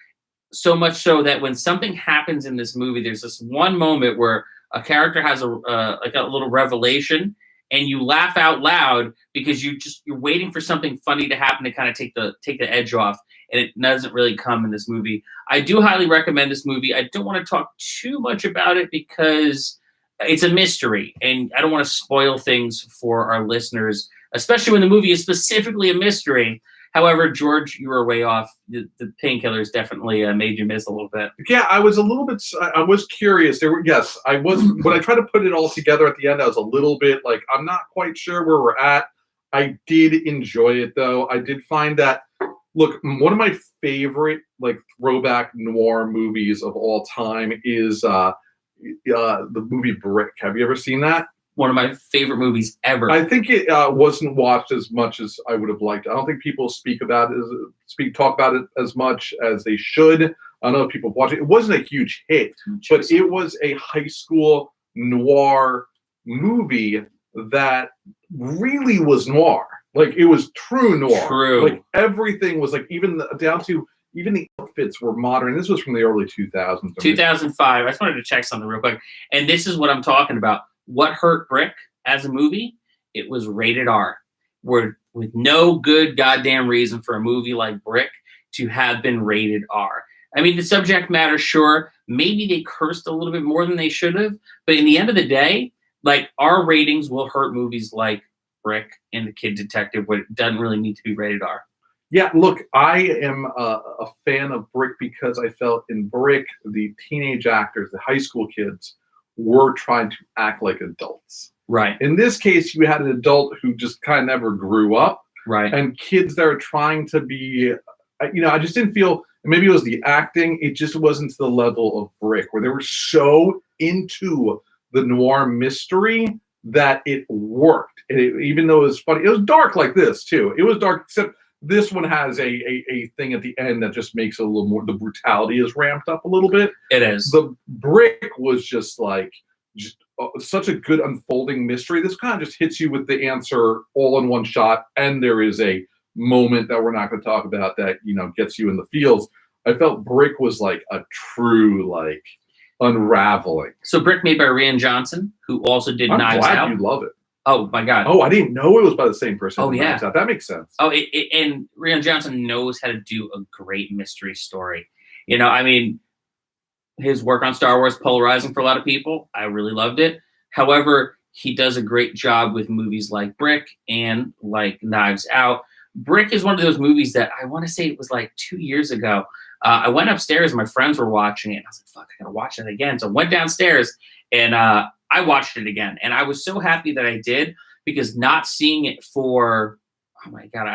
So much so that when something happens in this movie, there's this one moment where a character has a little revelation, and you laugh out loud because you're waiting for something funny to happen to kind of take the edge off, and it doesn't really come in this movie. I do highly recommend this movie. I don't want to talk too much about it because it's a mystery, and I don't want to spoil things for our listeners, especially when the movie is specifically a mystery. However, George, you were way off. The painkillers definitely made you miss a little bit. Yeah, I was a little bit. I was curious. I was. When I tried to put it all together at the end, I was a little bit like, I'm not quite sure where we're at. I did enjoy it, though. I did find that. Look, one of my favorite like throwback noir movies of all time is the movie Brick. Have you ever seen that? One of my favorite movies ever. I think it wasn't watched as much as I would have liked. I don't think people talk about it as much as they should. I don't know if people watch it. It wasn't a huge hit, but it was a high school noir movie that really was noir. Like, it was true noir. True. Like, everything was like, even the outfits were modern. This was from the early 2000s. 2005. I just wanted to check something real quick. And this is what I'm talking about. What hurt Brick as a movie? It was rated R. With no good goddamn reason for a movie like Brick to have been rated R. I mean, the subject matter, sure, maybe they cursed a little bit more than they should have, but in the end of the day, like, R ratings will hurt movies like Brick and The Kid Detective, where it doesn't really need to be rated R. Yeah, look, I am a fan of Brick because I felt in Brick, the teenage actors, the high school kids, were trying to act like adults. Right. In this case, you had an adult who just kind of never grew up. Right. And kids that are trying to be, I just didn't feel, maybe it was the acting, it just wasn't to the level of Brick, where they were so into the noir mystery that it worked. Even though it was funny, it was dark like this too. It was dark, except this one has a thing at the end that just makes it a little more. The brutality is ramped up a little bit. It is. The Brick was just like such a good unfolding mystery. This kind of just hits you with the answer all in one shot, and there is a moment that we're not going to talk about that gets you in the feels. I felt Brick was like a true like unraveling. So Brick made by Rian Johnson, who also did Knives Out. I'm glad Out. you love it. Oh my God. Oh, I didn't know it was by the same person. Oh, yeah. Knives Out. That makes sense. Oh, and Rian Johnson knows how to do a great mystery story. I mean, his work on Star Wars polarizing for a lot of people. I really loved it. However, he does a great job with movies like Brick and like Knives Out. Brick is one of those movies that I want to say it was like 2 years ago. I went upstairs, my friends were watching it, and I was like, fuck, I gotta watch it again. So I went downstairs, and I watched it again. And I was so happy that I did, because not seeing it for, oh my God,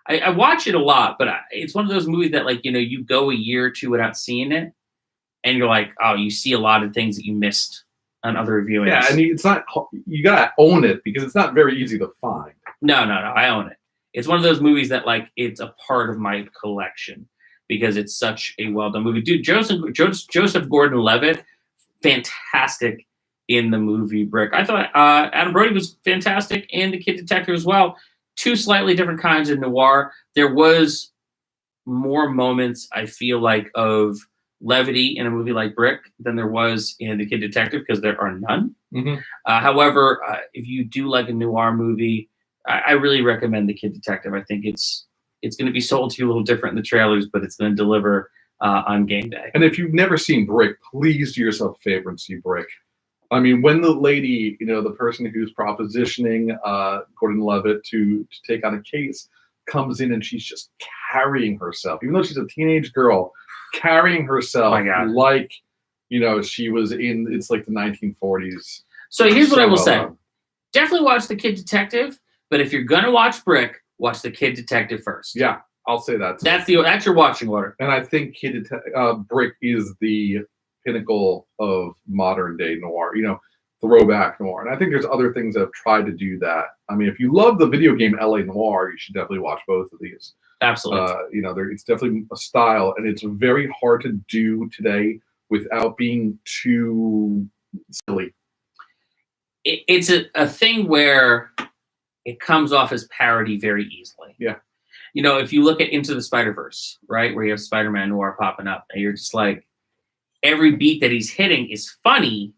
I watch it a lot, but it's one of those movies that, like, you go a year or two without seeing it, and you're like, oh, you see a lot of things that you missed on other viewings. Yeah, and it's not, you gotta own it, because it's not very easy to find. No, I own it. It's one of those movies that, like, it's a part of my collection, because it's such a well-done movie. Dude, Joseph Gordon-Levitt, fantastic in the movie Brick. I thought Adam Brody was fantastic in The Kid Detective as well. Two slightly different kinds of noir. There was more moments, I feel like, of levity in a movie like Brick than there was in The Kid Detective, because there are none. Mm-hmm. However, if you do like a noir movie, I really recommend The Kid Detective. I think it's going to be sold to you a little different in the trailers, but it's going to deliver on game day. And if you've never seen Brick, please do yourself a favor and see Brick. I mean, when the lady, the person who's propositioning Gordon-Levitt to take on a case comes in, and she's just carrying herself, even though she's a teenage girl, carrying herself like, she was in, it's like the 1940s. So here's what I will say. Definitely watch The Kid Detective, but if you're going to watch Brick, watch The Kid Detective first. Yeah, I'll say that. That's your watching order. And I think Brick is the pinnacle of modern day noir, throwback noir. And I think there's other things that have tried to do that. I mean, if you love the video game LA Noire, you should definitely watch both of these. Absolutely. It's definitely a style, and it's very hard to do today without being too silly. It's a thing where it comes off as parody very easily. Yeah. If you look at Into the Spider-Verse, right, where you have Spider-Man Noir popping up, and you're just like, every beat that he's hitting is funny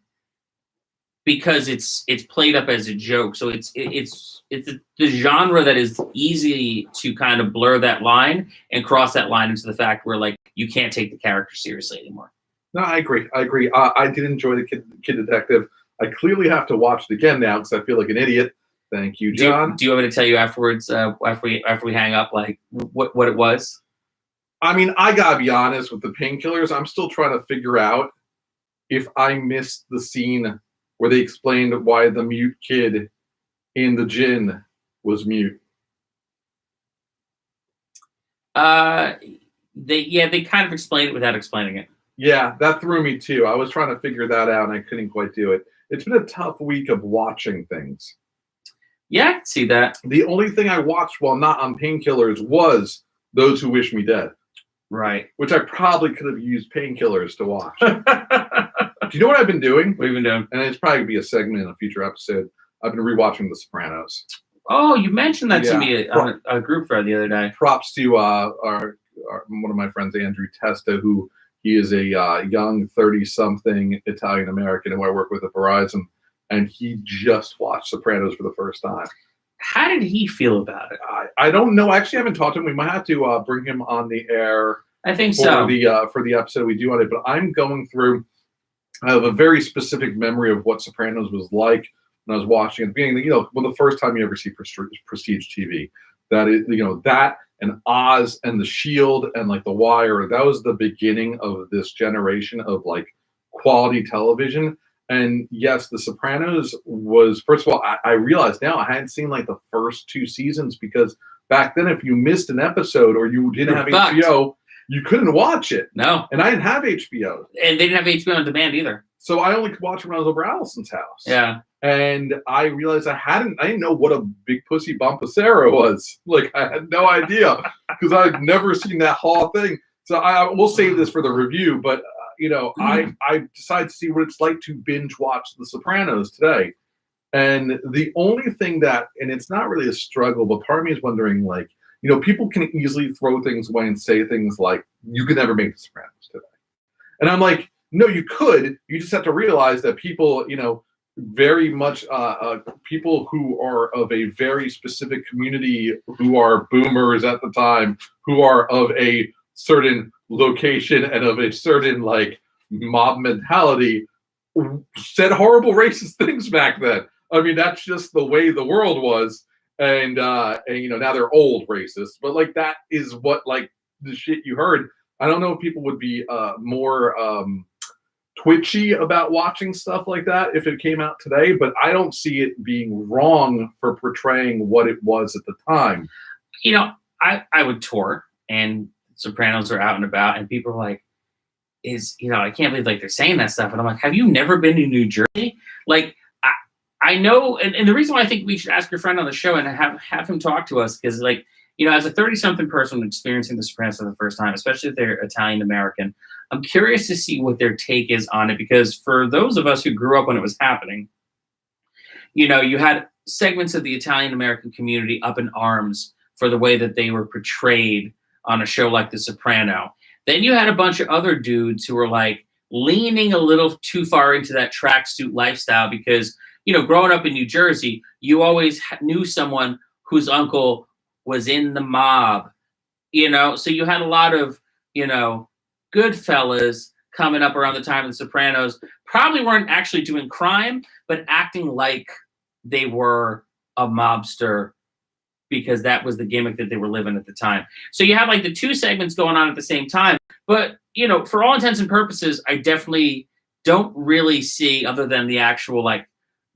because it's played up as a joke. So it's the genre that is easy to kind of blur that line and cross that line into the fact where, like, you can't take the character seriously anymore. No, I agree. I did enjoy The Kid Detective. I clearly have to watch it again now because I feel like an idiot. Thank you, John. Do you want me to tell you afterwards, after we hang up, like what it was? I mean, I gotta be honest with the painkillers. I'm still trying to figure out if I missed the scene where they explained why the mute kid in the Djinn was mute. They kind of explained it without explaining it. Yeah, that threw me too. I was trying to figure that out, and I couldn't quite do it. It's been a tough week of watching things. Yeah, I can see that. The only thing I watched while not on painkillers was Those Who Wish Me Dead. Right. Which I probably could have used painkillers to watch. Do you know what I've been doing? What have you been doing? And it's probably going to be a segment in a future episode. I've been rewatching The Sopranos. Oh, you mentioned that to me on a group thread the other day. Props to our one of my friends, Andrew Testa, who he is a young 30-something Italian-American who I work with at Verizon, and he just watched Sopranos for the first time. How did he feel about it? I don't know. I actually haven't talked to him. We might have to bring him on the air. I think so. For the episode we do on it. But I'm going through. I have a very specific memory of what Sopranos was like when I was watching it at the beginning. When the first time you ever see prestige TV, that is, that and Oz and The Shield and like The Wire. That was the beginning of this generation of like quality television. And yes, The Sopranos was, first of all, I realized now I hadn't seen like the first 2 seasons, because back then if you missed an episode or you didn't have HBO, you couldn't watch it. No. And I didn't have HBO. And they didn't have HBO on demand either. So I only could watch it when I was over Allison's house. Yeah. And I realized I didn't know what a big pussy bompacera was. Like, I had no idea because I'd never seen that whole thing. So I will save this for the review, but I decided to see what it's like to binge watch The Sopranos today. And the only thing and it's not really a struggle, but part of me is wondering, like, people can easily throw things away and say things like, you could never make The Sopranos today. And I'm like, no, you could. You just have to realize that people, very much people who are of a very specific community, who are boomers at the time, who are of a certain location and of a certain like mob mentality, said horrible racist things back then. I mean, that's just the way the world was. And now they're old racists, but like that is what like the shit you heard. I don't know if people would be more twitchy about watching stuff like that if it came out today, but I don't see it being wrong for portraying what it was at the time. I would tour and Sopranos are out and about and people are like, I can't believe like they're saying that stuff. And I'm like, have you never been to New Jersey? Like, I know, and the reason why I think we should ask your friend on the show and have him talk to us, because like, as a 30-something person experiencing The Sopranos for the first time, especially if they're Italian-American, I'm curious to see what their take is on it, because for those of us who grew up when it was happening, you had segments of the Italian-American community up in arms for the way that they were portrayed on a show like The Soprano. Then you had a bunch of other dudes who were like leaning a little too far into that tracksuit lifestyle because, growing up in New Jersey, you always knew someone whose uncle was in the mob, so you had a lot of, good fellas coming up around the time of The Sopranos, probably weren't actually doing crime, but acting like they were a mobster because that was the gimmick that they were living at the time. So you have like the two segments going on at the same time, but for all intents and purposes, I definitely don't really see, other than the actual like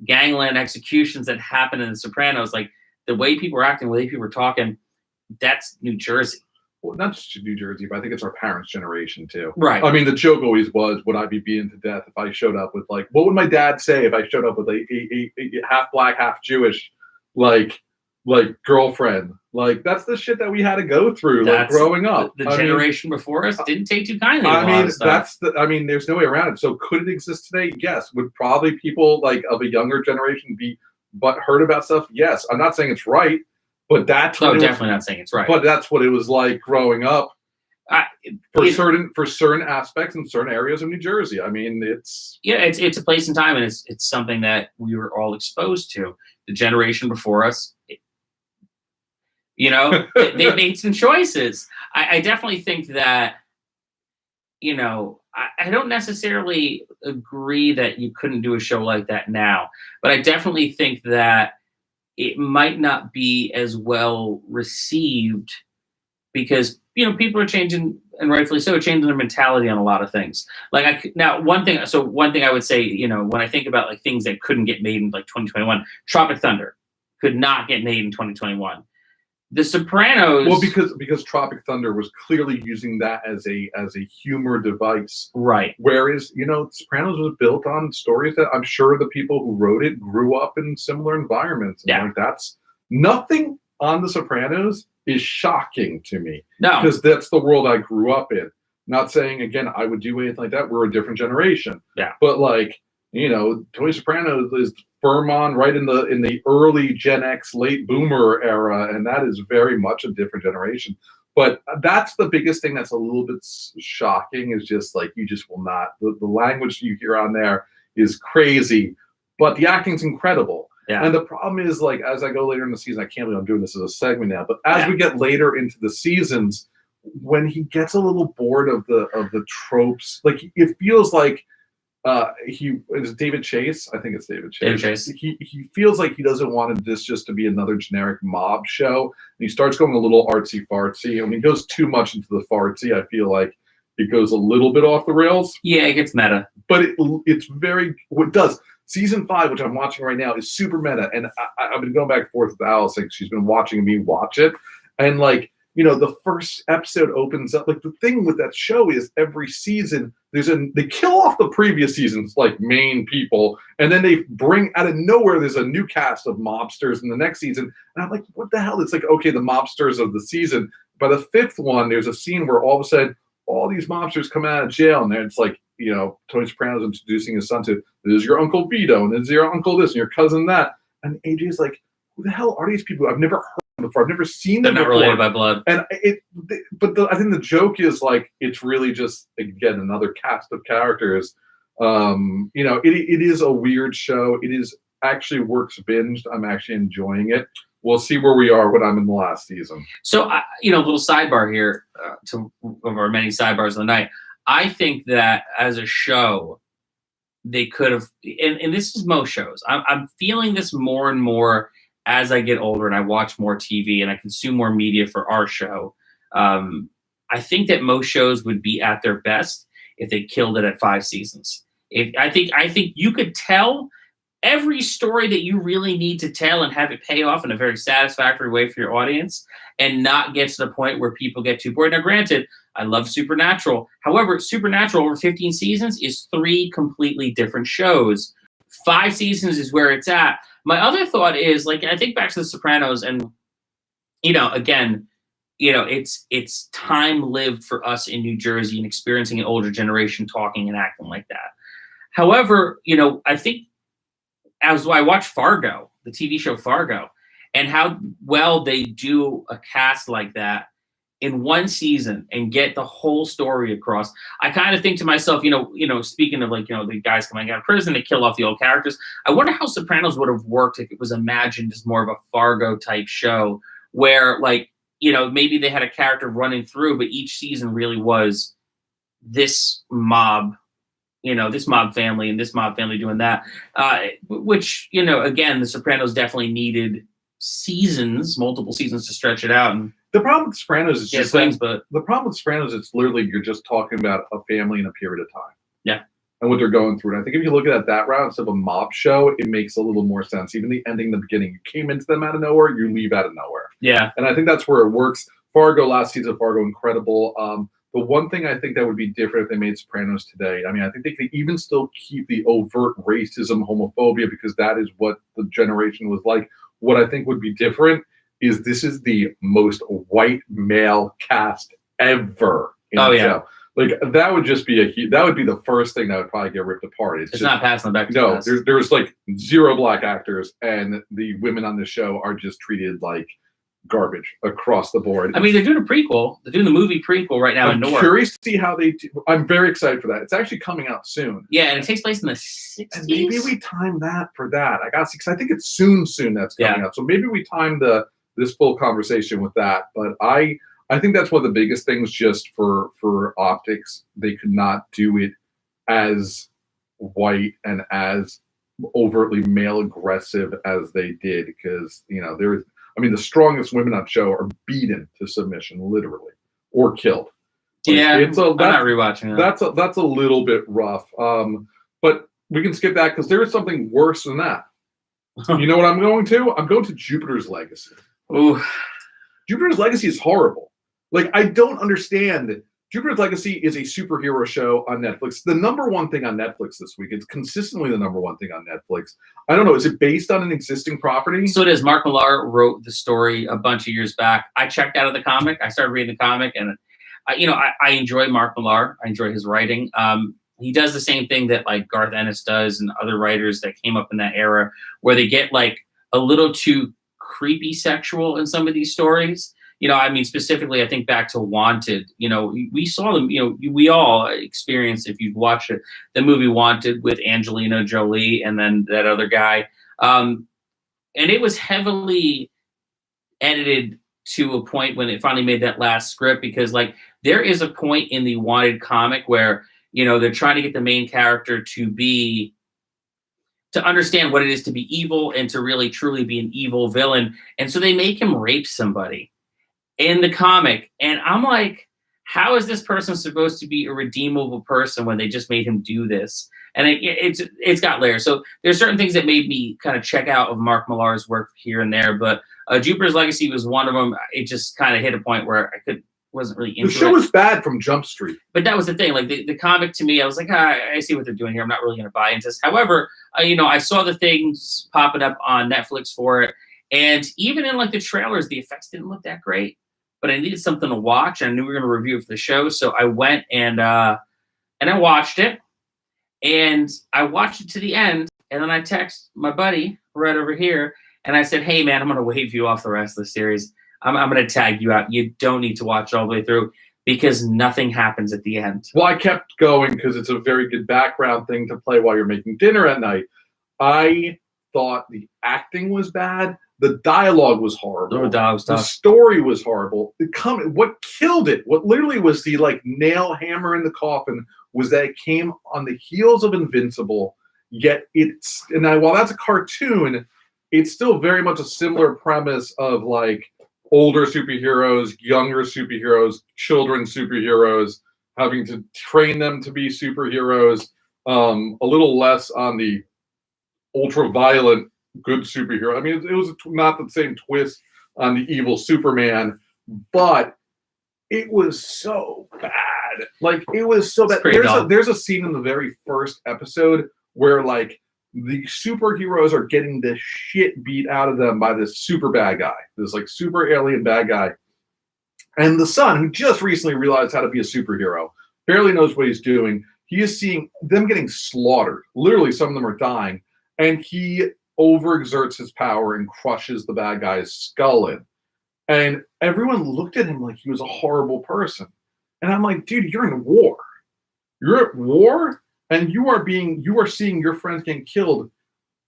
gangland executions that happen in The Sopranos, like the way people are acting, the way people are talking, that's New Jersey. Well, not just New Jersey, but I think it's our parents' generation too. Right. I mean, the joke always was, would I be beaten to death if I showed up with like, what would my dad say if I showed up with a half black, half Jewish, like girlfriend? Like, that's the shit that we had to go through like growing up. The generation before us didn't take too kindly to a lot of stuff. There's no way around it. So could it exist today? Yes. Would probably people like of a younger generation be butthurt about stuff? Yes. I'm not saying it's right, but that's definitely not saying it's right. But that's what it was like growing up for certain aspects in certain areas of New Jersey. I mean, it's a place and time, and it's something that we were all exposed to. The generation before us, they made some choices. I definitely think that, I don't necessarily agree that you couldn't do a show like that now, but I definitely think that it might not be as well received because, people are changing, and rightfully so, changing their mentality on a lot of things. Like one thing I would say, when I think about like things that couldn't get made in like 2021, Tropic Thunder could not get made in 2021. The Sopranos. Well, because Tropic Thunder was clearly using that as a humor device, right? Whereas Sopranos was built on stories that I'm sure the people who wrote it grew up in similar environments. And like that's nothing on The Sopranos is shocking to me. No, because that's the world I grew up in. Not saying again I would do anything like that. We're a different generation. Yeah, but like Tony Soprano is firm on right in the early Gen X, late Boomer era, and that is very much a different generation. But that's the biggest thing that's a little bit shocking is just like you just will not. The language you hear on there is crazy, but the acting's incredible. Yeah. And the problem is like as I go later in the season, I can't believe I'm doing this as a segment now, but as we get later into the seasons, when he gets a little bored of the tropes, like it feels like is David Chase? I think it's David Chase. David Chase. He feels like he doesn't want this just to be another generic mob show. And he starts going a little artsy fartsy. And when he goes too much into the fartsy, I feel like it goes a little bit off the rails. Yeah, it gets meta. But it's very what it does. Season 5, which I'm watching right now, is super meta. And I've been going back and forth with Allison. She's been watching me watch it. And like, the first episode opens up. Like, the thing with that show is every season they kill off the previous season's like main people, and then they bring out of nowhere there's a new cast of mobsters in the next season. And I'm like, what the hell? It's like, okay, the mobsters of the season. By the fifth one, there's a scene where all of a sudden all these mobsters come out of jail, and then it's like, Tony Soprano's introducing his son to, this is your Uncle Vito, and this is your uncle this, and your cousin that. And AJ's like, who the hell are these people? I've never heard them before. I've never seen them before. They're not related by blood. And I think the joke is like, it's really just, again, another cast of characters. It is a weird show. It is actually works binged. I'm actually enjoying it. We'll see where we are when I'm in the last season. So, a little sidebar here to of our many sidebars of the night. I think that as a show, they could have, and this is most shows. I'm feeling this more and more as I get older and I watch more TV and I consume more media for our show. I think that most shows would be at their best if they killed it at 5 seasons. I think you could tell every story that you really need to tell and have it pay off in a very satisfactory way for your audience and not get to the point where people get too bored. Now, granted, I love Supernatural. However, Supernatural over 15 seasons is 3 completely different shows. 5 seasons is where it's at. My other thought is, like, I think back to The Sopranos, and, again, it's time lived for us in New Jersey and experiencing an older generation talking and acting like that. However, I think as I watch Fargo, the TV show Fargo, and how well they do a cast like that in one season and get the whole story across, I kind of think to myself, speaking of the guys coming out of prison, they kill off the old characters. I wonder how Sopranos would have worked if it was imagined as more of a Fargo type show where maybe they had a character running through, but each season really was this mob, this mob family and this mob family doing that, which, again, The Sopranos definitely needed multiple seasons to stretch it out. And the problem with Sopranos is but the problem with Sopranos, it's literally, you're just talking about a family in a period of time. Yeah. And what they're going through. And I think if you look at it that route instead of a mob show, it makes a little more sense. Even the ending, the beginning, you came into them out of nowhere, you leave out of nowhere. Yeah. And I think that's where it works. Last season of Fargo, incredible. The one thing I think that would be different if they made Sopranos today, I think they could even still keep the overt racism, homophobia, because that is what the generation was like. What I think would be different is this is the most white male cast ever in the show. Like, that would just be that would be the first thing that would probably get ripped apart. It's just not passing back to no, there's like 0 black actors, and the women on the show are just treated like garbage across the board. I mean, they're doing a prequel. They're doing the movie prequel right now in North. I'm curious to see how they do. I'm very excited for that. It's actually coming out soon. Yeah, and it takes place in the 60s. And maybe we time that for that. I think it's soon that's coming out. So maybe we time this full conversation with that. But I think that's one of the biggest things, just for optics. They could not do it as white and as overtly male aggressive as they did, because the strongest women on show are beaten to submission, literally, or killed. I'm not rewatching that. That's a little bit rough. But we can skip that because there is something worse than that. You know what I'm going to? I'm going to Jupiter's Legacy. Ooh. Jupiter's Legacy is horrible. Like, I don't understand. Jupiter's Legacy is a superhero show on Netflix. The number one thing on Netflix this week. It's consistently the number one thing on Netflix. I don't know. Is it based on an existing property? So it is. Mark Millar wrote the story a bunch of years back. I checked out of the comic. I started reading the comic, and I enjoy Mark Millar. I enjoy his writing. He does the same thing that like Garth Ennis does and other writers that came up in that era, where they get like a little too creepy sexual in some of these stories. Specifically, I think back to Wanted. We saw them, we all experienced, if you've watched it, the movie Wanted with Angelina Jolie and then that other guy. And it was heavily edited to a point when it finally made that last script, because like there is a point in the Wanted comic where, they're trying to get the main character to understand what it is to be evil and to really truly be an evil villain. And so they make him rape somebody in the comic. And I'm like, how is this person supposed to be a redeemable person when they just made him do this? and it's got layers. So there's certain things that made me kind of check out of Mark Millar's work here and there, but Jupiter's Legacy was one of them. It just kind of hit a point where wasn't really into The show it. was bad from Jump Street. But that was the thing. Like the comic to me, I was like, I see what they're doing here. I'm not really going to buy into this. However, I saw the things popping up on Netflix for it. And even in like the trailers, the effects didn't look that great. But I needed something to watch. And I knew we were going to review it for the show. So I went and I watched it. And I watched it to the end. And then I text my buddy right over here. And I said, hey, man, I'm going to wave you off the rest of the series. I'm going to tag you out. You don't need to watch it all the way through because nothing happens at the end. Well, I kept going because it's a very good background thing to play while you're making dinner at night. I thought the acting was bad. The dialogue was horrible. The story was horrible. What killed it, what literally was the like nail hammer in the coffin, was that it came on the heels of Invincible. Yet while that's a cartoon, it's still very much a similar premise of like older superheroes, younger superheroes, children superheroes, having to train them to be superheroes. A little less on the ultra-violent good superhero. I mean, it was not the same twist on the evil Superman, but it was so bad. Like, it was so bad. There's a scene in the very first episode where, like, the superheroes are getting the shit beat out of them by this super bad guy, this like super alien bad guy. And the son, who just recently realized how to be a superhero, barely knows what he's doing. He is seeing them getting slaughtered. Literally, some of them are dying. And he overexerts his power and crushes the bad guy's skull in. And everyone looked at him like he was a horrible person. And I'm like, dude, you're in war. You're at war? And you are seeing your friends getting killed.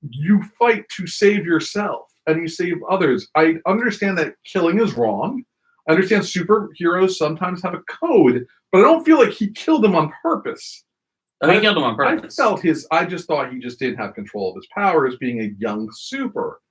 You fight to save yourself and you save others. I understand that killing is wrong. I understand superheroes sometimes have a code, but I don't feel like he killed him on purpose. He killed him on purpose. I just thought he just didn't have control of his powers being a young super.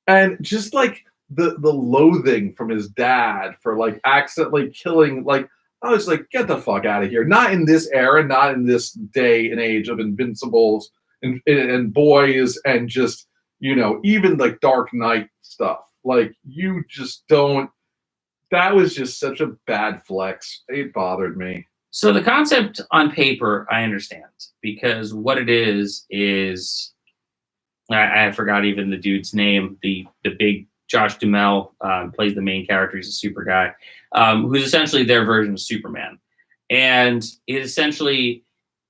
And just like the loathing from his dad for like accidentally killing, like, I was like, get the fuck out of here. Not in this era, not in this day and age of Invincibles and boys and just, even like Dark Knight stuff. Like, you just don't. That was just such a bad flex. It bothered me. So the concept on paper, I understand. Because what it is I forgot even the dude's name, the big Josh Duhamel plays the main character. He's a super guy, who's essentially their version of Superman. And it essentially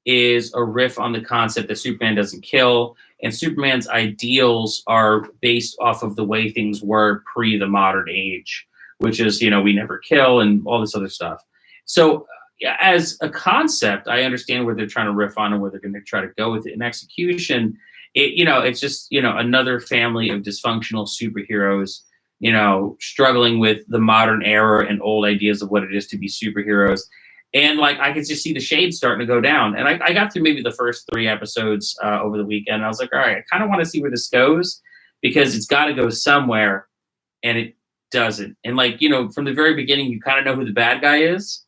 is a riff on the concept that Superman doesn't kill, and Superman's ideals are based off of the way things were pre the modern age, which is, we never kill and all this other stuff. So as a concept, I understand where they're trying to riff on and where they're going to try to go with it. In execution, it's just, another family of dysfunctional superheroes, struggling with the modern era and old ideas of what it is to be superheroes. And like, I could just see the shades starting to go down. And I got through maybe the first 3 episodes over the weekend. I was like, all right, I kind of want to see where this goes because it's got to go somewhere. And it doesn't. And like, from the very beginning, you kind of know who the bad guy is.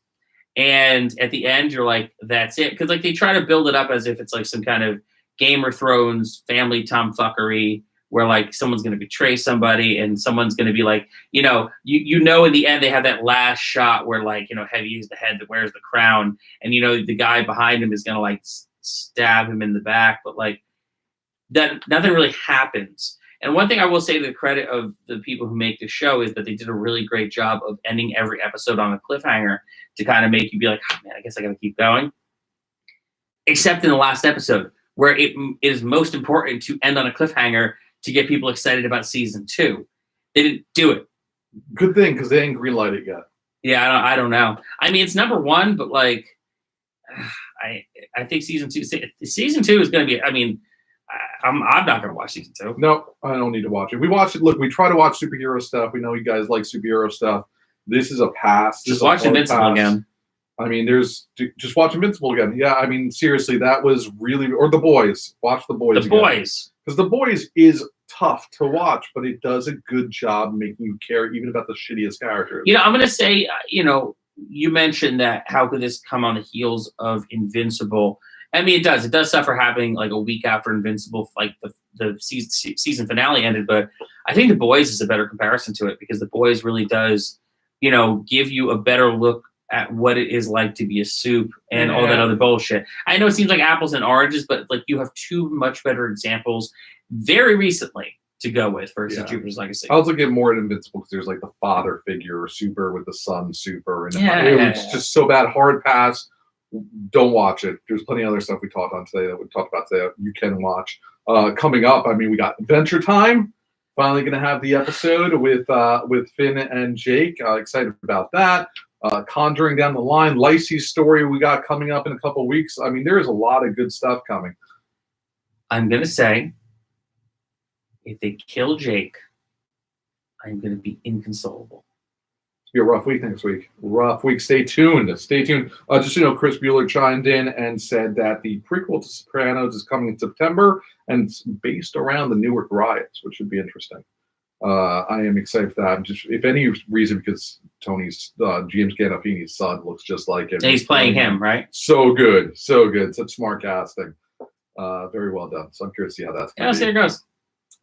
And at the end, you're like, that's it. Because like they try to build it up as if it's like some kind of Game of Thrones family tomfuckery where like someone's going to betray somebody and someone's going to be like, in the end they have that last shot where like, Heavy is the head that wears the crown and, the guy behind him is going to like stab him in the back. But like that, nothing really happens. And one thing I will say to the credit of the people who make the show is that they did a really great job of ending every episode on a cliffhanger to kind of make you be like, oh, man, I guess I got to keep going. Except in the last episode, where it is most important to end on a cliffhanger to get people excited about season 2. They didn't do it. Good thing, because they ain't greenlight it yet. Yeah, I don't know. I mean, it's number 1, but like, I think season 2 is going to be. I mean, I'm not going to watch season 2. No, I don't need to watch it. We watch it. Look, we try to watch superhero stuff. We know you guys like superhero stuff. This is a pass. Just watch Invincible again. I mean, just watch Invincible again. Yeah, I mean, seriously, that was really, or The Boys. Watch The Boys again. Because The Boys is tough to watch, but it does a good job making you care even about the shittiest characters. I'm going to say, you mentioned that how could this come on the heels of Invincible? I mean, it does. It does suffer happening like a week after Invincible, like the season finale ended. But I think The Boys is a better comparison to it because The Boys really does, give you a better look at what it is like to be a soup and all that other bullshit. I know it seems like apples and oranges, but like you have two much better examples very recently to go with versus Jupiter's Legacy. I was looking more at Invincible because there's like the father figure, super with the son, super, and it was just so bad. Hard pass. Don't watch it. There's plenty of other stuff we talked about today that you can watch. Coming up, I mean, we got Adventure Time. Finally going to have the episode with Finn and Jake. Excited about that. Conjuring down the line. Lacey's story we got coming up in a couple of weeks. I mean, there is a lot of good stuff coming. I'm going to say, if they kill Jake, I'm going to be inconsolable. It's going to be a rough week next week. Rough week. Stay tuned. Stay tuned. Just Chris Bueller chimed in and said that the prequel to Sopranos is coming in September, and it's based around the Newark riots, which should be interesting. I am excited for that. Just, if any reason, because Tony's James Gandolfini's son looks just like him. And he's playing him, right? So good. Such smart casting. Very well done. So I'm curious to see how that's going. Yeah, let's see how it goes.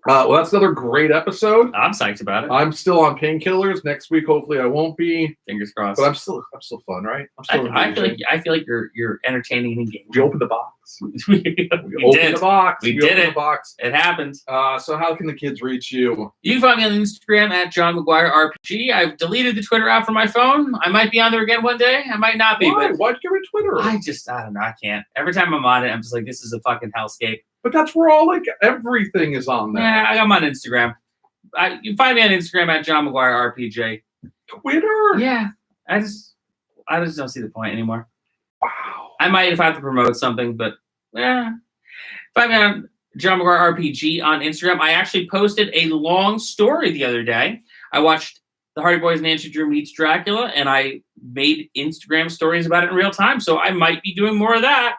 Well, that's another great episode. I'm psyched about it. I'm still on painkillers. Next week, hopefully, I won't be. Fingers crossed. But I'm still fun, right? I feel like you're entertaining and engaging. We opened the box. we opened the box. We did it. The box. It happened. So how can the kids reach you? You can find me on Instagram at John McGuire RPG. I've deleted the Twitter app from my phone. I might be on there again one day. I might not be. Why? But Why'd you get rid of Twitter? I don't know. I can't. Every time I'm on it, I'm just like, this is a fucking hellscape. But that's where all everything is on there. Yeah, I'm on Instagram. You can find me on Instagram at John McGuire RPG. Twitter? Yeah. I just don't see the point anymore. Wow. I might if I have to promote something, but find me on John McGuire RPG on Instagram. I actually posted a long story the other day. I watched The Hardy Boys Nancy Drew Meets Dracula, and I made Instagram stories about it in real time. So I might be doing more of that.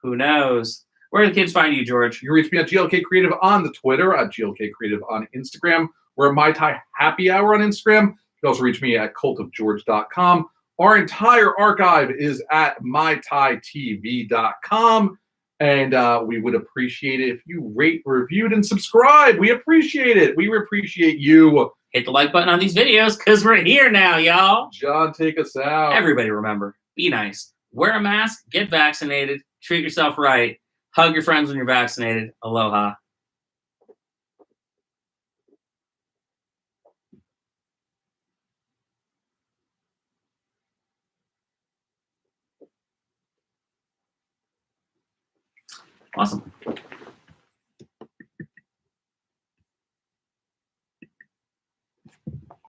Who knows? Where do the kids find you, George? You can reach me at GLK Creative on the Twitter, at GLK Creative on Instagram. We're at My Thai Happy Hour on Instagram. You can also reach me at cultofgeorge.com. Our entire archive is at mythaitv.com. And we would appreciate it if you rate, reviewed, and subscribe. We appreciate it. We appreciate you. Hit the like button on these videos because we're here now, y'all. John, take us out. Everybody remember, be nice. Wear a mask, get vaccinated, treat yourself right. Hug your friends when you're vaccinated. Aloha. Awesome.